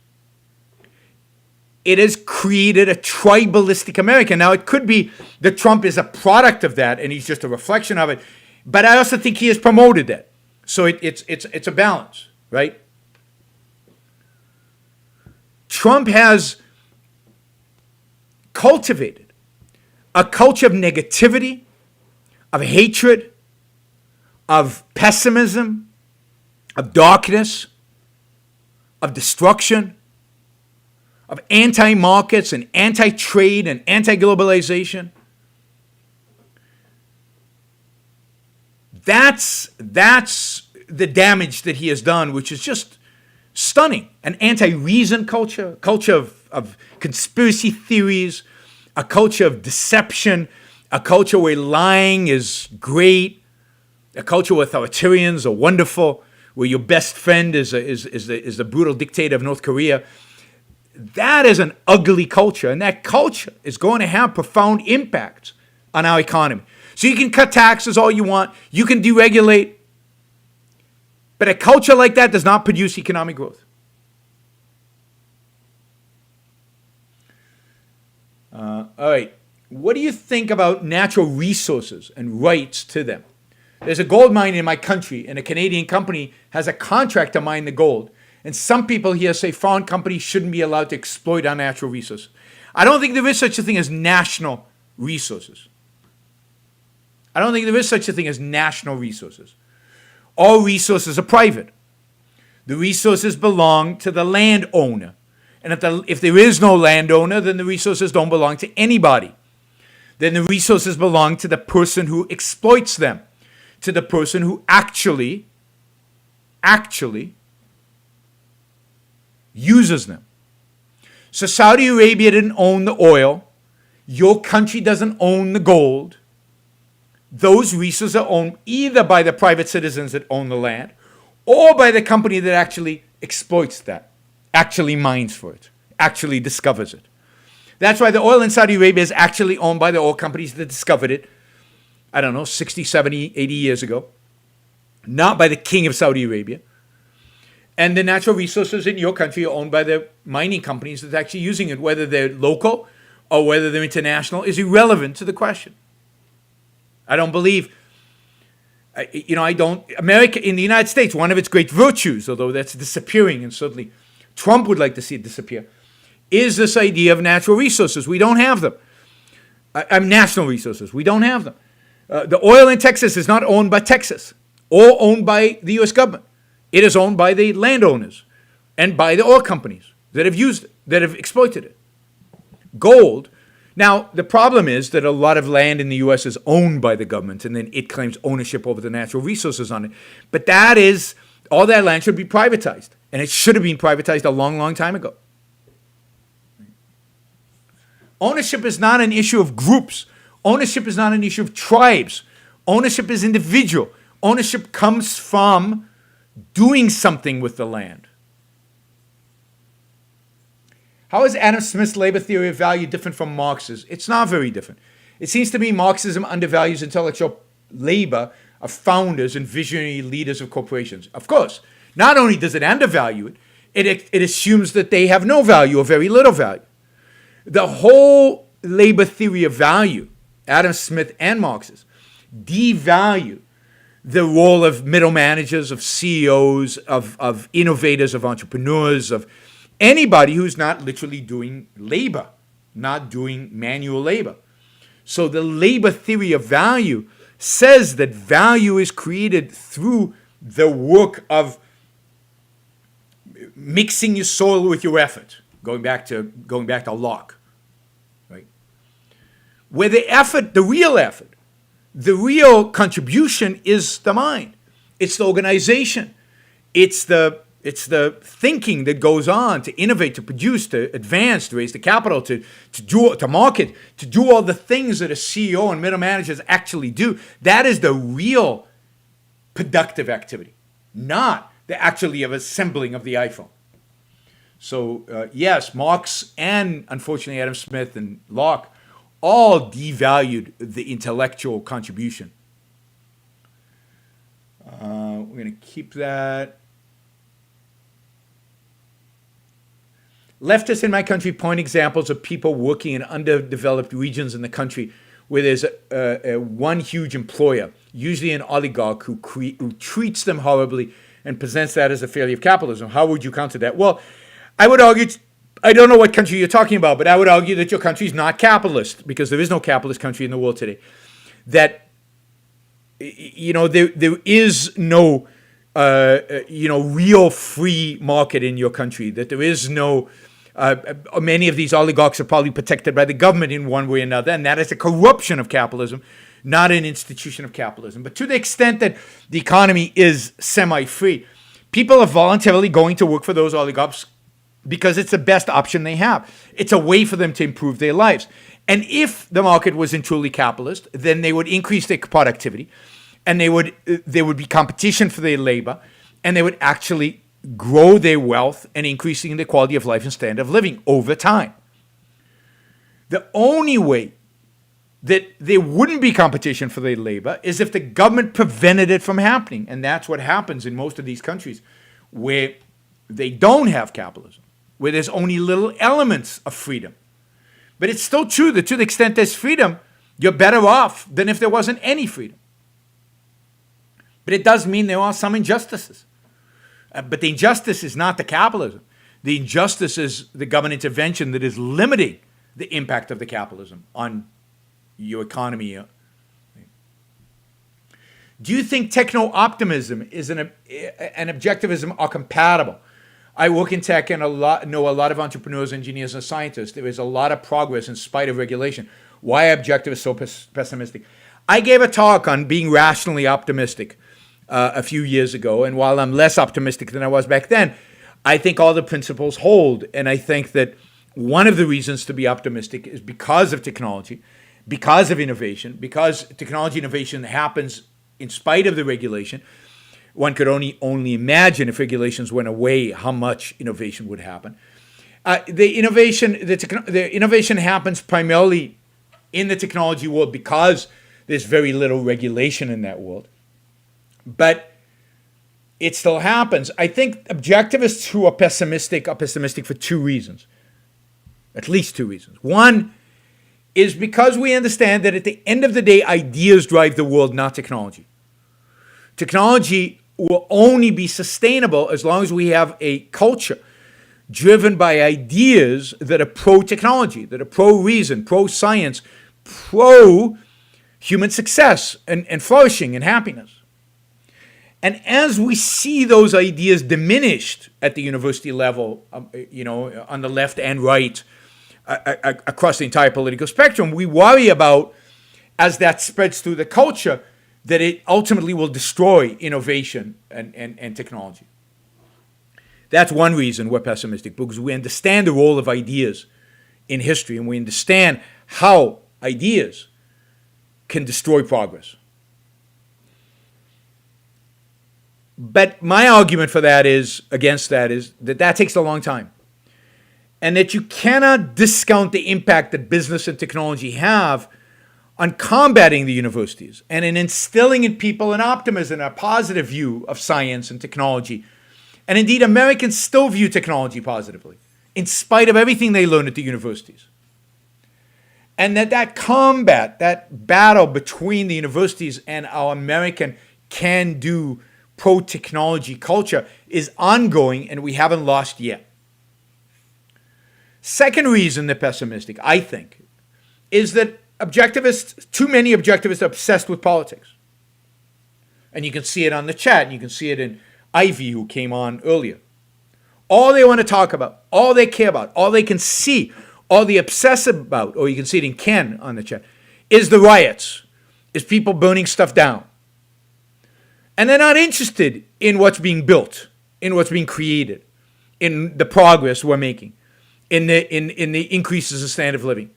It has created a tribalistic America. Now, it could be that Trump is a product of that and he's just a reflection of it, but I also think he has promoted that. So it's a balance, right? Trump has cultivated a culture of negativity, of hatred, of pessimism, of darkness, of destruction, of anti-markets and anti-trade and anti-globalization. That's the damage that he has done, which is just stunning. An anti-reason culture, of conspiracy theories, a culture of deception, a culture where lying is great, a culture where authoritarians are wonderful, where your best friend is the brutal dictator of North Korea. That is an ugly culture, and that culture is going to have profound impacts on our economy. So you can cut taxes all you want, you can deregulate, but a culture like that does not produce economic growth. All right, what do you think about natural resources and rights to them? There's a gold mine in my country, and a Canadian company has a contract to mine the gold. And some people here say foreign companies shouldn't be allowed to exploit our natural resources. I don't think there is such a thing as national resources. I don't think there is such a thing as national resources. All resources are private. The resources belong to the landowner. And if there is no landowner, then the resources don't belong to anybody. Then the resources belong to the person who exploits them, to the person who actually uses them. So Saudi Arabia didn't own the oil. Your country doesn't own the gold. Those resources are owned either by the private citizens that own the land or by the company that actually exploits that, actually mines for it, actually discovers it. That's why the oil in Saudi Arabia is actually owned by the oil companies that discovered it, 60, 70, 80 years ago, not by the king of Saudi Arabia. And the natural resources in your country are owned by the mining companies that are actually using it. Whether they're local or whether they're international is irrelevant to the question. I don't believe, America, in the United States, one of its great virtues, although that's disappearing, and certainly Trump would like to see it disappear, is this idea of natural resources. We don't have them. National resources. We don't have them. The oil in Texas is not owned by Texas or owned by the U.S. government. It is owned by the landowners and by the oil companies that have used it, that have exploited it. Gold. Now, the problem is that a lot of land in the U.S. is owned by the government, and then it claims ownership over the natural resources on it. But all that land should be privatized, and it should have been privatized a long, long time ago. Ownership is not an issue of groups. Ownership is not an issue of tribes. Ownership is individual. Ownership comes from doing something with the land. How is Adam Smith's labor theory of value different from Marx's? It's not very different. It seems to me Marxism undervalues intellectual labor of founders and visionary leaders of corporations. Of course, not only does it undervalue it assumes that they have no value or very little value. The whole labor theory of value, Adam Smith and Marx's, devalue the role of middle managers, of CEOs, of innovators, of entrepreneurs, of anybody who's not literally doing labor, not doing manual labor. So the labor theory of value says that value is created through the work of mixing your soil with your effort, going back to Locke, right? Where the real contribution is the mind. It's the organization. It's the thinking that goes on to innovate, to produce, to advance, to raise the capital, to market, to do all the things that a CEO and middle managers actually do. That is the real productive activity, not the actually of assembling of the iPhone. So yes, Marx and unfortunately Adam Smith and Locke all devalued the intellectual contribution. We're going to keep that. Leftists in my country point examples of people working in underdeveloped regions in the country where there's one huge employer, usually an oligarch, who treats them horribly and presents that as a failure of capitalism. How would you counter that? Well, I would argue, I don't know what country you're talking about, but I would argue that your country is not capitalist, because there is no capitalist country in the world today. That, there is no, real free market in your country, that there is no, many of these oligarchs are probably protected by the government in one way or another, and that is a corruption of capitalism, not an institution of capitalism. But to the extent that the economy is semi-free, people are voluntarily going to work for those oligarchs because it's the best option they have. It's a way for them to improve their lives. And if the market wasn't truly capitalist, then they would increase their productivity, and there would be competition for their labor, and they would actually grow their wealth and increasing the quality of life and standard of living over time. The only way that there wouldn't be competition for their labor is if the government prevented it from happening. And that's what happens in most of these countries where they don't have capitalism, where there's only little elements of freedom. But it's still true that to the extent there's freedom, you're better off than if there wasn't any freedom. But it does mean there are some injustices. But the injustice is not the capitalism. The injustice is the government intervention that is limiting the impact of the capitalism on your economy. Do you think techno-optimism is and objectivism are compatible? I work in tech and know a lot of entrepreneurs, engineers, and scientists. There is a lot of progress in spite of regulation. Why are objectivists so pessimistic? I gave a talk on being rationally optimistic a few years ago, and while I'm less optimistic than I was back then, I think all the principles hold, and I think that one of the reasons to be optimistic is because of technology, because of innovation, because technology innovation happens in spite of the regulation. One could only imagine if regulations went away how much innovation would happen. The innovation happens primarily in the technology world because there's very little regulation in that world. But it still happens. I think objectivists who are pessimistic for two reasons, at least two reasons. One is because we understand that at the end of the day, ideas drive the world, not technology. Technology will only be sustainable as long as we have a culture driven by ideas that are pro-technology, that are pro-reason, pro-science, pro-human success and flourishing and happiness. And as we see those ideas diminished at the university level, on the left and right, across the entire political spectrum, we worry about, as that spreads through the culture, that it ultimately will destroy innovation and technology. That's one reason we're pessimistic, because we understand the role of ideas in history, and we understand how ideas can destroy progress. But my argument for that is, against that, is that takes a long time. And that you cannot discount the impact that business and technology have on combating the universities and in instilling in people an optimism, a positive view of science and technology. And indeed, Americans still view technology positively, in spite of everything they learn at the universities. And that combat, that battle between the universities and our American can-do pro-technology culture is ongoing, and we haven't lost yet. Second reason they're pessimistic, I think, is that too many objectivists are obsessed with politics. And you can see it on the chat, and you can see it in Ivy, who came on earlier. All they want to talk about, all they care about, all they can see, all they obsess about, or you can see it in Ken on the chat, is the riots, is people burning stuff down. And they're not interested in what's being built, in what's being created, in the progress we're making, in the increases in standard of living.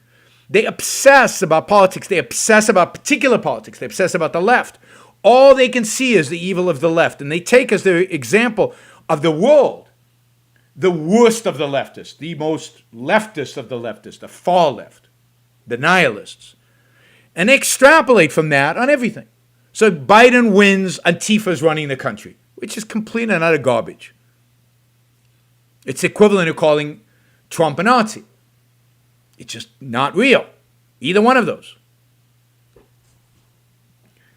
They obsess about politics. They obsess about particular politics. They obsess about the left. All they can see is the evil of the left. And they take as their example of the world the worst of the leftists, the most leftist of the leftists, the far left, the nihilists. And they extrapolate from that on everything. So Biden wins, Antifa's running the country, which is complete and utter garbage. It's equivalent to calling Trump a Nazi. It's just not real. Either one of those.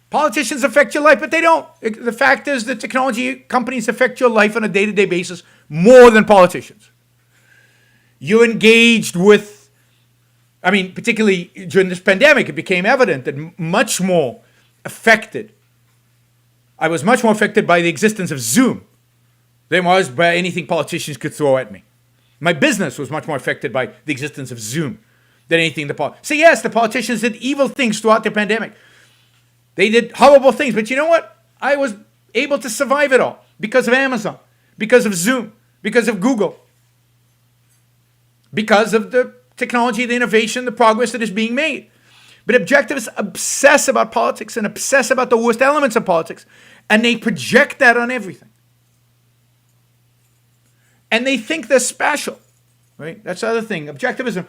Politicians affect your life, but they don't. The fact is that technology companies affect your life on a day-to-day basis more than politicians. You're engaged with, particularly during this pandemic, it became evident that much more affected. I was much more affected by the existence of Zoom than was by anything politicians could throw at me. My business was much more affected by the existence of Zoom than anything So yes, the politicians did evil things throughout the pandemic. They did horrible things, but you know what? I was able to survive it all because of Amazon, because of Zoom, because of Google, because of the technology, the innovation, the progress that is being made. But objectivists obsess about politics and obsess about the worst elements of politics, and they project that on everything. And they think they're special, right? That's the other thing. Objectivism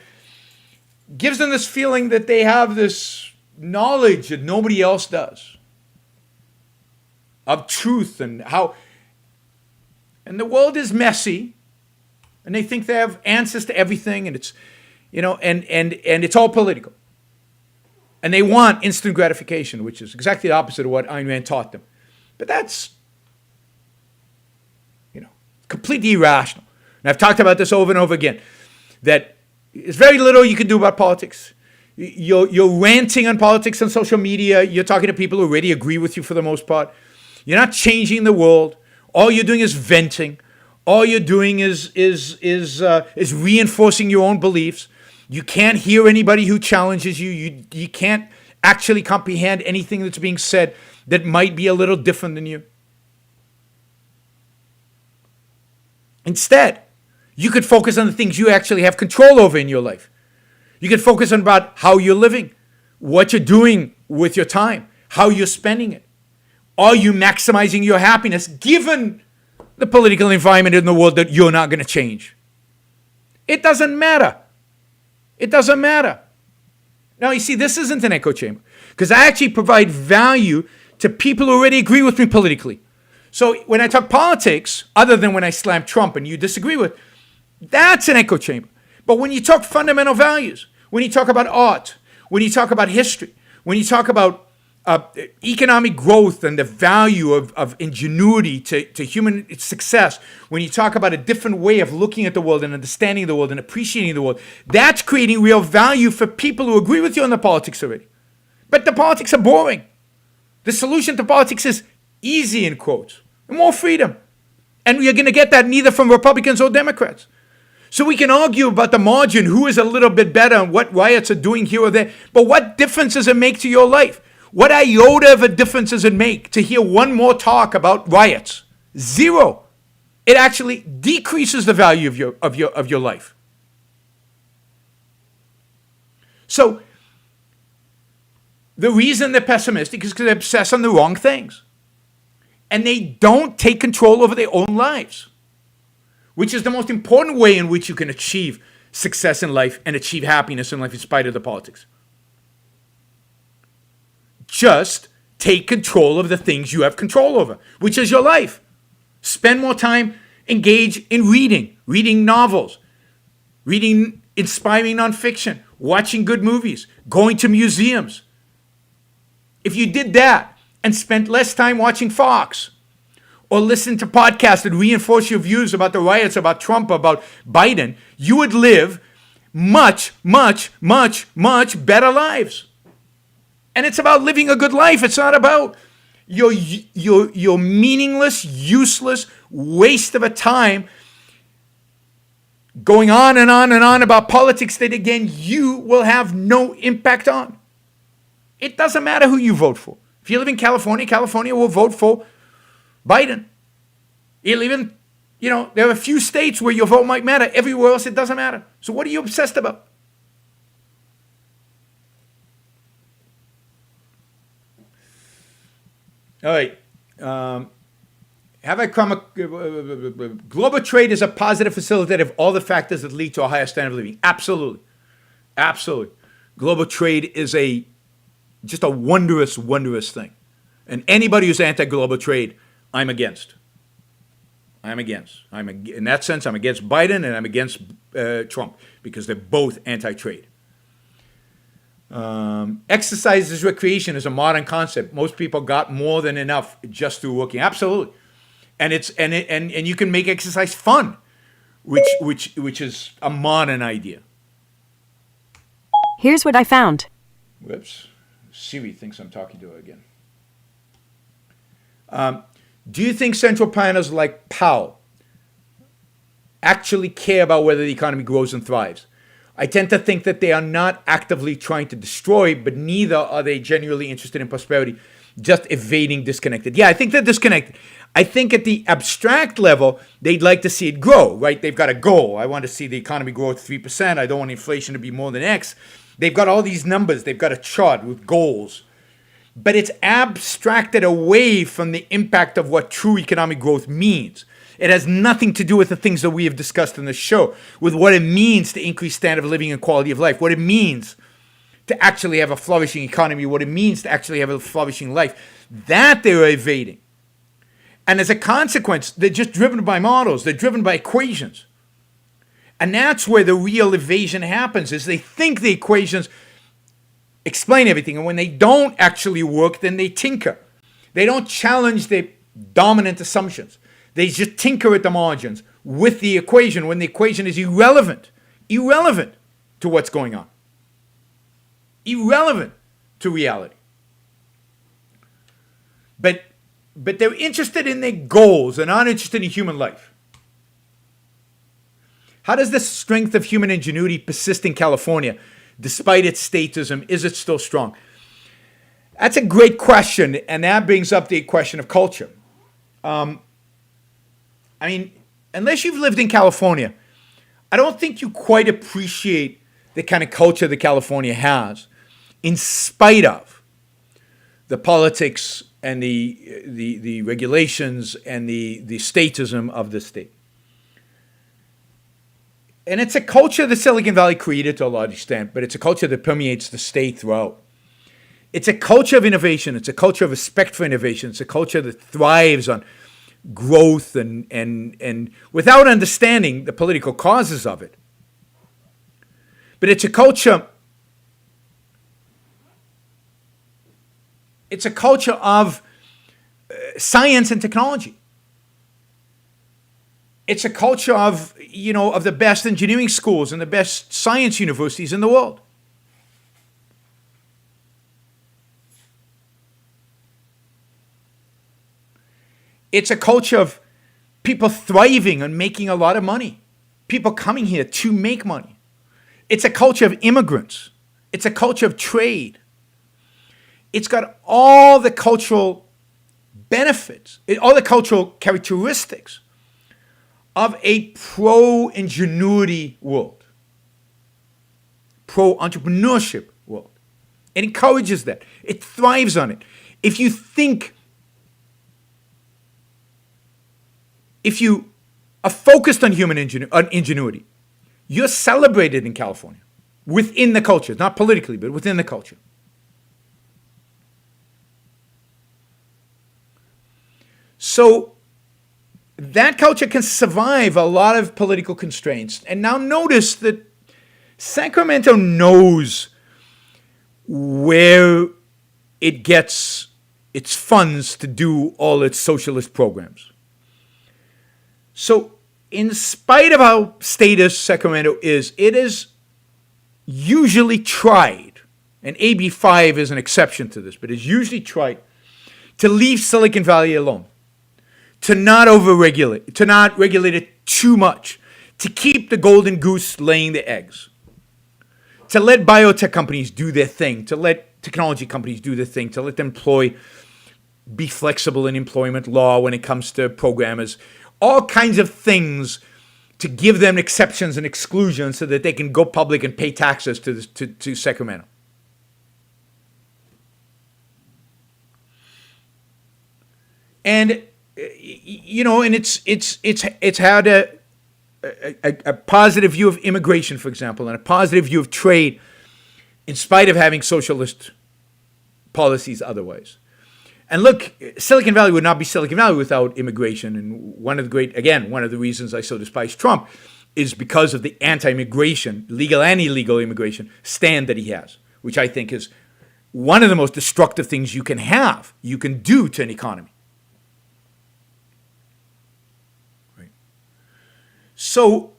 gives them this feeling that they have this knowledge that nobody else does of truth and how. And the world is messy, and they think they have answers to everything, and it's, and it's all political. And they want instant gratification, which is exactly the opposite of what Ayn Rand taught them. But that's, completely irrational. And I've talked about this over and over again, that there's very little you can do about politics. You're ranting on politics on social media. You're talking to people who already agree with you for the most part. You're not changing the world. All you're doing is venting. All you're doing is reinforcing your own beliefs. You can't hear anybody who challenges you. You can't actually comprehend anything that's being said that might be a little different than you. Instead, you could focus on the things you actually have control over in your life. You could focus on about how you're living, what you're doing with your time, how you're spending it. Are you maximizing your happiness given the political environment in the world that you're not going to change? It doesn't matter. It doesn't matter. Now, you see, this isn't an echo chamber because I actually provide value to people who already agree with me politically. So when I talk politics, other than when I slam Trump and you disagree with, that's an echo chamber. But when you talk fundamental values, when you talk about art, when you talk about history, when you talk about economic growth and the value of ingenuity to human success, when you talk about a different way of looking at the world and understanding the world and appreciating the world, that's creating real value for people who agree with you on the politics already. But the politics are boring. The solution to politics is Easy in quotes. More freedom. And you're going to get that neither from Republicans or Democrats. So we can argue about the margin, who is a little bit better and what riots are doing here or there. But what difference does it make to your life? What iota of a difference does it make to hear one more talk about riots? Zero. It actually decreases the value of your life. So the reason they're pessimistic is because they're obsessed on the wrong things. And they don't take control over their own lives, which is the most important way in which you can achieve success in life and achieve happiness in life in spite of the politics. Just take control of the things you have control over, which is your life. Spend more time, engage in reading novels, reading inspiring nonfiction, watching good movies, going to museums. If you did that and spent less time watching Fox or listened to podcasts that reinforce your views about the riots, about Trump, about Biden, you would live much, much, much, much better lives. And it's about living a good life. It's not about your meaningless, useless waste of a time going on and on and on about politics that, again, you will have no impact on. It doesn't matter who you vote for. If you live in California, California will vote for Biden. You live in, there are a few states where your vote might matter. Everywhere else, it doesn't matter. So what are you obsessed about? All right. Have I come? Global trade is a positive facilitator of all the factors that lead to a higher standard of living. Absolutely. Absolutely. Global trade is just a wondrous, wondrous thing. And anybody who's anti-global trade, I'm against. In that sense, I'm against Biden and I'm against Trump because they're both anti-trade. Exercise as recreation is a modern concept. Most people got more than enough just through working. Absolutely. And and you can make exercise fun, which is a modern idea. Here's what I found. Whoops. Siri thinks I'm talking to her again. Do you think central planners like Powell actually care about whether the economy grows and thrives? I tend to think that they are not actively trying to destroy, but neither are they genuinely interested in prosperity, just evading disconnected. Yeah, I think they're disconnected. I think at the abstract level, they'd like to see it grow, right? They've got a goal. I want to see the economy grow at 3%. I don't want inflation to be more than X. They've got all these numbers. They've got a chart with goals. But it's abstracted away from the impact of what true economic growth means. It has nothing to do with the things that we have discussed in the show, with what it means to increase standard of living and quality of life, what it means to actually have a flourishing economy, what it means to actually have a flourishing life. That they're evading. And as a consequence, they're just driven by models. They're driven by equations. And that's where the real evasion happens, is they think the equations explain everything. And when they don't actually work, then they tinker. They don't challenge their dominant assumptions. They just tinker at the margins with the equation when the equation is irrelevant to what's going on, irrelevant to reality. But they're interested in their goals and aren't interested in human life. How does the strength of human ingenuity persist in California despite its statism? Is it still strong? That's a great question, and that brings up the question of culture. Unless you've lived in California, I don't think you quite appreciate the kind of culture that California has, in spite of the politics and the regulations and the statism of the state. And it's a culture that Silicon Valley created to a large extent, but it's a culture that permeates the state throughout. It's a culture of innovation. It's a culture of respect for innovation. It's a culture that thrives on growth and without understanding the political causes of it. But it's a culture of science and technology. It's a culture of the best engineering schools and the best science universities in the world. It's a culture of people thriving and making a lot of money. People coming here to make money. It's a culture of immigrants. It's a culture of trade. It's got all the cultural benefits, all the cultural characteristics of a pro-ingenuity world, pro-entrepreneurship world. It encourages that. It thrives on it. If you are focused on human ingenuity, you're celebrated in California, within the culture, not politically, but within the culture. So that culture can survive a lot of political constraints. And now notice that Sacramento knows where it gets its funds to do all its socialist programs. So in spite of how status Sacramento is, it is usually tried, and AB 5 is an exception to this, but it's usually tried to leave Silicon Valley alone, to not overregulate, to not regulate it too much, to keep the golden goose laying the eggs, to let biotech companies do their thing, to let technology companies do their thing, to let them be flexible in employment law when it comes to programmers, all kinds of things to give them exceptions and exclusions so that they can go public and pay taxes to Sacramento. And and it's had a positive view of immigration, for example, and a positive view of trade, in spite of having socialist policies otherwise. And look, Silicon Valley would not be Silicon Valley without immigration. And one of the reasons I so despise Trump is because of the anti-immigration, legal and illegal immigration stand that he has, which I think is one of the most destructive things you can do to an economy. Right. So,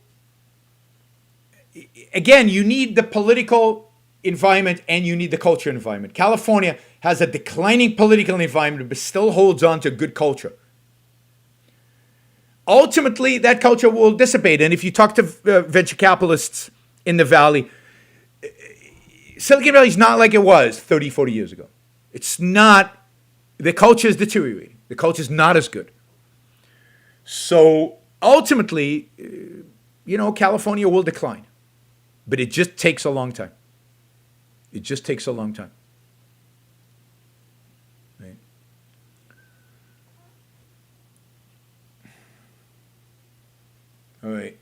again, you need the political environment and you need the culture environment. California has a declining political environment but still holds on to good culture. Ultimately, that culture will dissipate. And if you talk to venture capitalists in the Valley, Silicon Valley is not like it was 30, 40 years ago. It's not. The culture is deteriorating. The culture is not as good. So ultimately, California will decline. But it just takes a long time. It just takes a long time. Right? All right.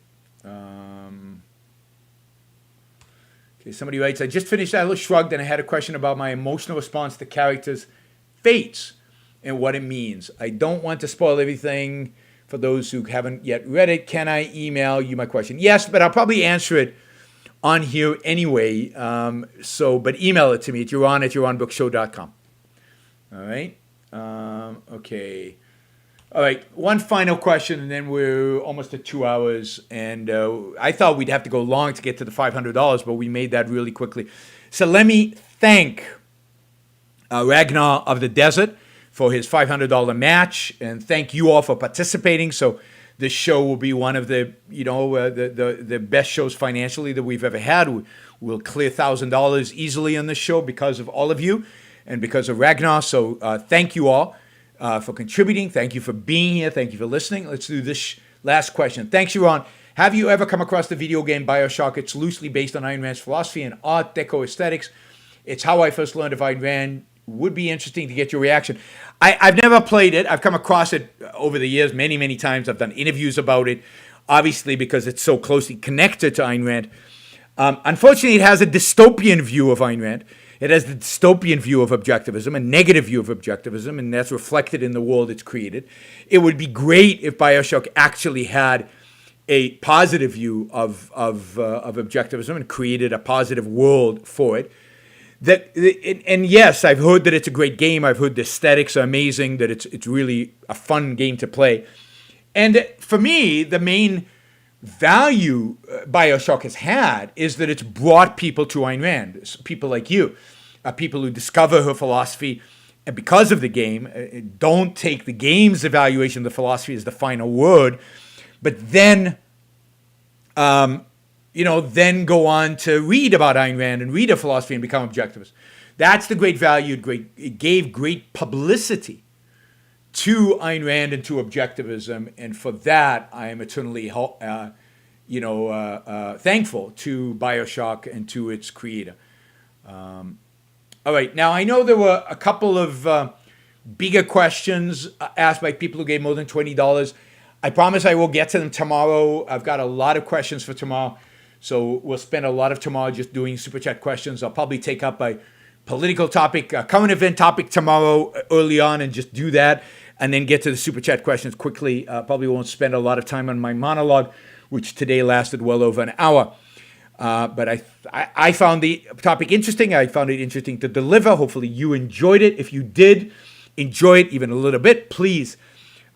Okay, somebody writes, I just finished Atlas Shrugged and I had a question about my emotional response to characters' fates and what it means. I don't want to spoil everything for those who haven't yet read it. Can I email you my question? Yes, but I'll probably answer it on here anyway. But email it to me at yaronbrookshow.com. All right. Okay. All right. One final question, and then we're almost at 2 hours. And I thought we'd have to go long to get to the $500, but we made that really quickly. So let me thank Ragnar of the Desert for his $500 match, and thank you all for participating. So this show will be one of the the best shows financially that we've ever had. We'll clear $1,000 easily on this show because of all of you and because of Ragnar. So thank you all for contributing. Thank you for being here. Thank you for listening. Let's do this last question. Thanks, Yaron. Have you ever come across the video game BioShock? It's loosely based on Ayn Rand's philosophy and Art Deco aesthetics. It's how I first learned of Ayn Rand. Would be interesting to get your reaction. I've never played it. I've come across it over the years many, many times. I've done interviews about it, obviously because it's so closely connected to Ayn Rand. Unfortunately, it has a dystopian view of Ayn Rand. It has the dystopian view of objectivism, a negative view of objectivism, and that's reflected in the world it's created. It would be great if BioShock actually had a positive view of objectivism and created a positive world for it. And yes, I've heard that it's a great game. I've heard the aesthetics are amazing, that it's really a fun game to play. And for me, the main value BioShock has had is that it's brought people to Ayn Rand, people like you, people who discover her philosophy and because of the game, don't take the game's evaluation of the philosophy as the final word, but then, then go on to read about Ayn Rand and read her philosophy and become objectivist. That's the great value. It gave great publicity to Ayn Rand and to objectivism, and for that, I am eternally, thankful to BioShock and to its creator. All right, now I know there were a couple of bigger questions asked by people who gave more than $20. I promise I will get to them tomorrow. I've got a lot of questions for tomorrow, so we'll spend a lot of tomorrow just doing Super Chat questions. I'll probably take up a political topic, a current event topic tomorrow early on and just do that, and then get to the Super Chat questions quickly. Probably won't spend a lot of time on my monologue, which today lasted well over an hour. But I found the topic interesting. I found it interesting to deliver. Hopefully you enjoyed it. If you did enjoy it even a little bit, please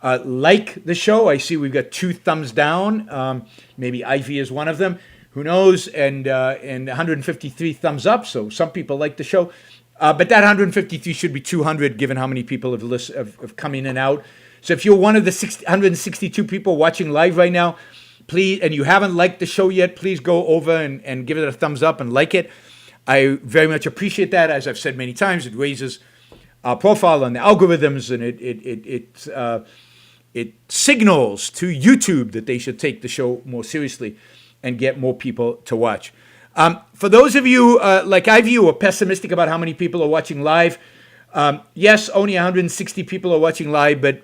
like the show. I see we've got 2 thumbs down. Maybe Ivy is one of them. Who knows? And 153 thumbs up. So some people like the show. But that 153 should be 200 given how many people have come in and out. So if you're one of the 162 people watching live right now, please, and you haven't liked the show yet, please go over and give it a thumbs up and like it. I very much appreciate that. As I've said many times, it raises our profile on the algorithms, and it signals to YouTube that they should take the show more seriously and get more people to watch. For those of you like I view, are pessimistic about how many people are watching live, yes, only 160 people are watching live, but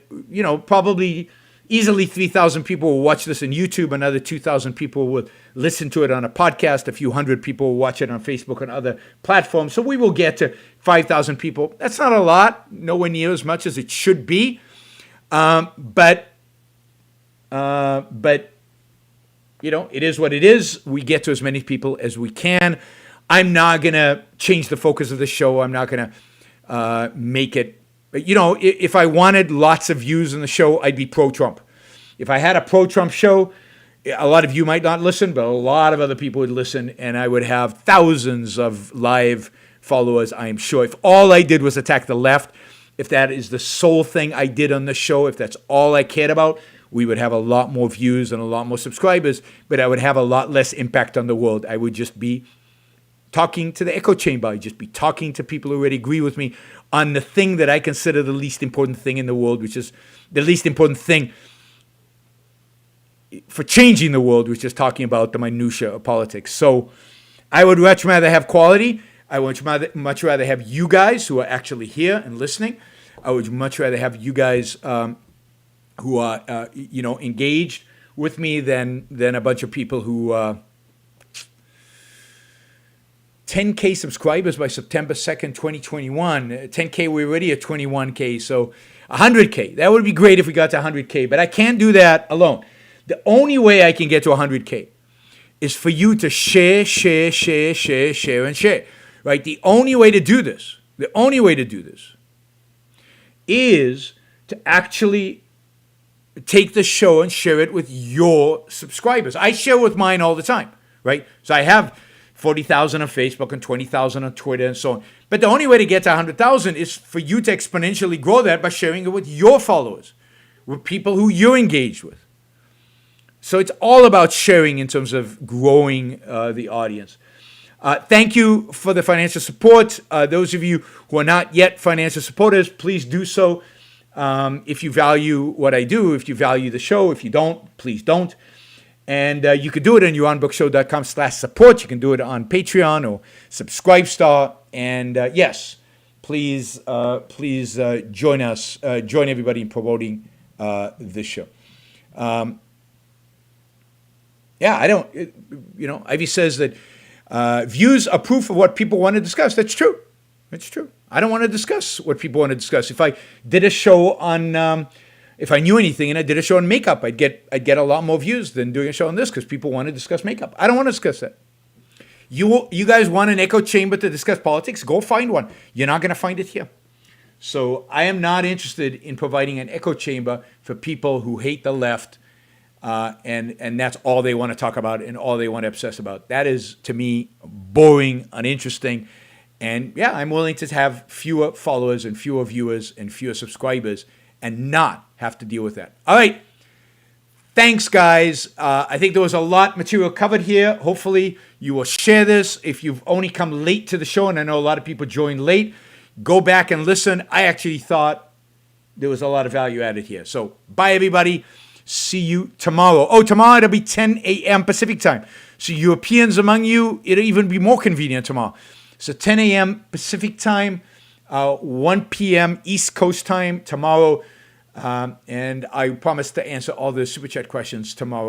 probably easily 3,000 people will watch this on YouTube. Another 2,000 people will listen to it on a podcast. A few hundred people will watch it on Facebook and other platforms. So we will get to 5,000 people. That's not a lot, nowhere near as much as it should be. But it is what it is. We get to as many people as we can. I'm not going to change the focus of the show. I'm not going to make it. If I wanted lots of views on the show, I'd be pro-Trump. If I had a pro-Trump show, a lot of you might not listen, but a lot of other people would listen, and I would have thousands of live followers, I am sure. If all I did was attack the left, if that is the sole thing I did on the show, if that's all I cared about, we would have a lot more views and a lot more subscribers, but I would have a lot less impact on the world. I would just be talking to the echo chamber. I'd just be talking to people who already agree with me on the thing that I consider the least important thing in the world, which is the least important thing for changing the world, which is talking about the minutia of politics. So I would much rather have quality. I would much rather have you guys who are actually here and listening. I would much rather have you guys who are engaged with me than a bunch of people who 10K subscribers by September 2nd, 2021. 10K, we're already at 21K, so 100K. That would be great if we got to 100K, but I can't do that alone. The only way I can get to 100K is for you to share, and share, right? The only way to do this is to actually take the show and share it with your subscribers. I share with mine all the time, right? So I have 40,000 on Facebook and 20,000 on Twitter and so on. But the only way to get to 100,000 is for you to exponentially grow that by sharing it with your followers, with people who you're engaged with. So it's all about sharing in terms of growing the audience. Thank you for the financial support. Those of you who are not yet financial supporters, please do so. If you value what I do, if you value the show, if you don't, please don't. And you can do it on yaronbrookshow.com/support. You can do it on Patreon or Subscribestar. And yes, please join us, join everybody in promoting this show. Ivy says that views are proof of what people want to discuss. That's true. It's true. I don't want to discuss what people want to discuss. If I did a show on, if I knew anything and I did a show on makeup, I'd get a lot more views than doing a show on this because people want to discuss makeup. I don't want to discuss that. You guys want an echo chamber to discuss politics? Go find one. You're not going to find it here. So I am not interested in providing an echo chamber for people who hate the left, and that's all they want to talk about and all they want to obsess about. That is, to me, boring, uninteresting, And yeah, I'm willing to have fewer followers and fewer viewers and fewer subscribers and not have to deal with that. All right. Thanks, guys. I think there was a lot of material covered here. Hopefully, you will share this. If you've only come late to the show, and I know a lot of people joined late, go back and listen. I actually thought there was a lot of value added here. So, bye, everybody. See you tomorrow. Oh, tomorrow it'll be 10 a.m. Pacific time. So, Europeans among you, it'll even be more convenient tomorrow. So, 10 a.m. Pacific time, 1 p.m. East Coast time tomorrow. And I promise to answer all the Super Chat questions tomorrow.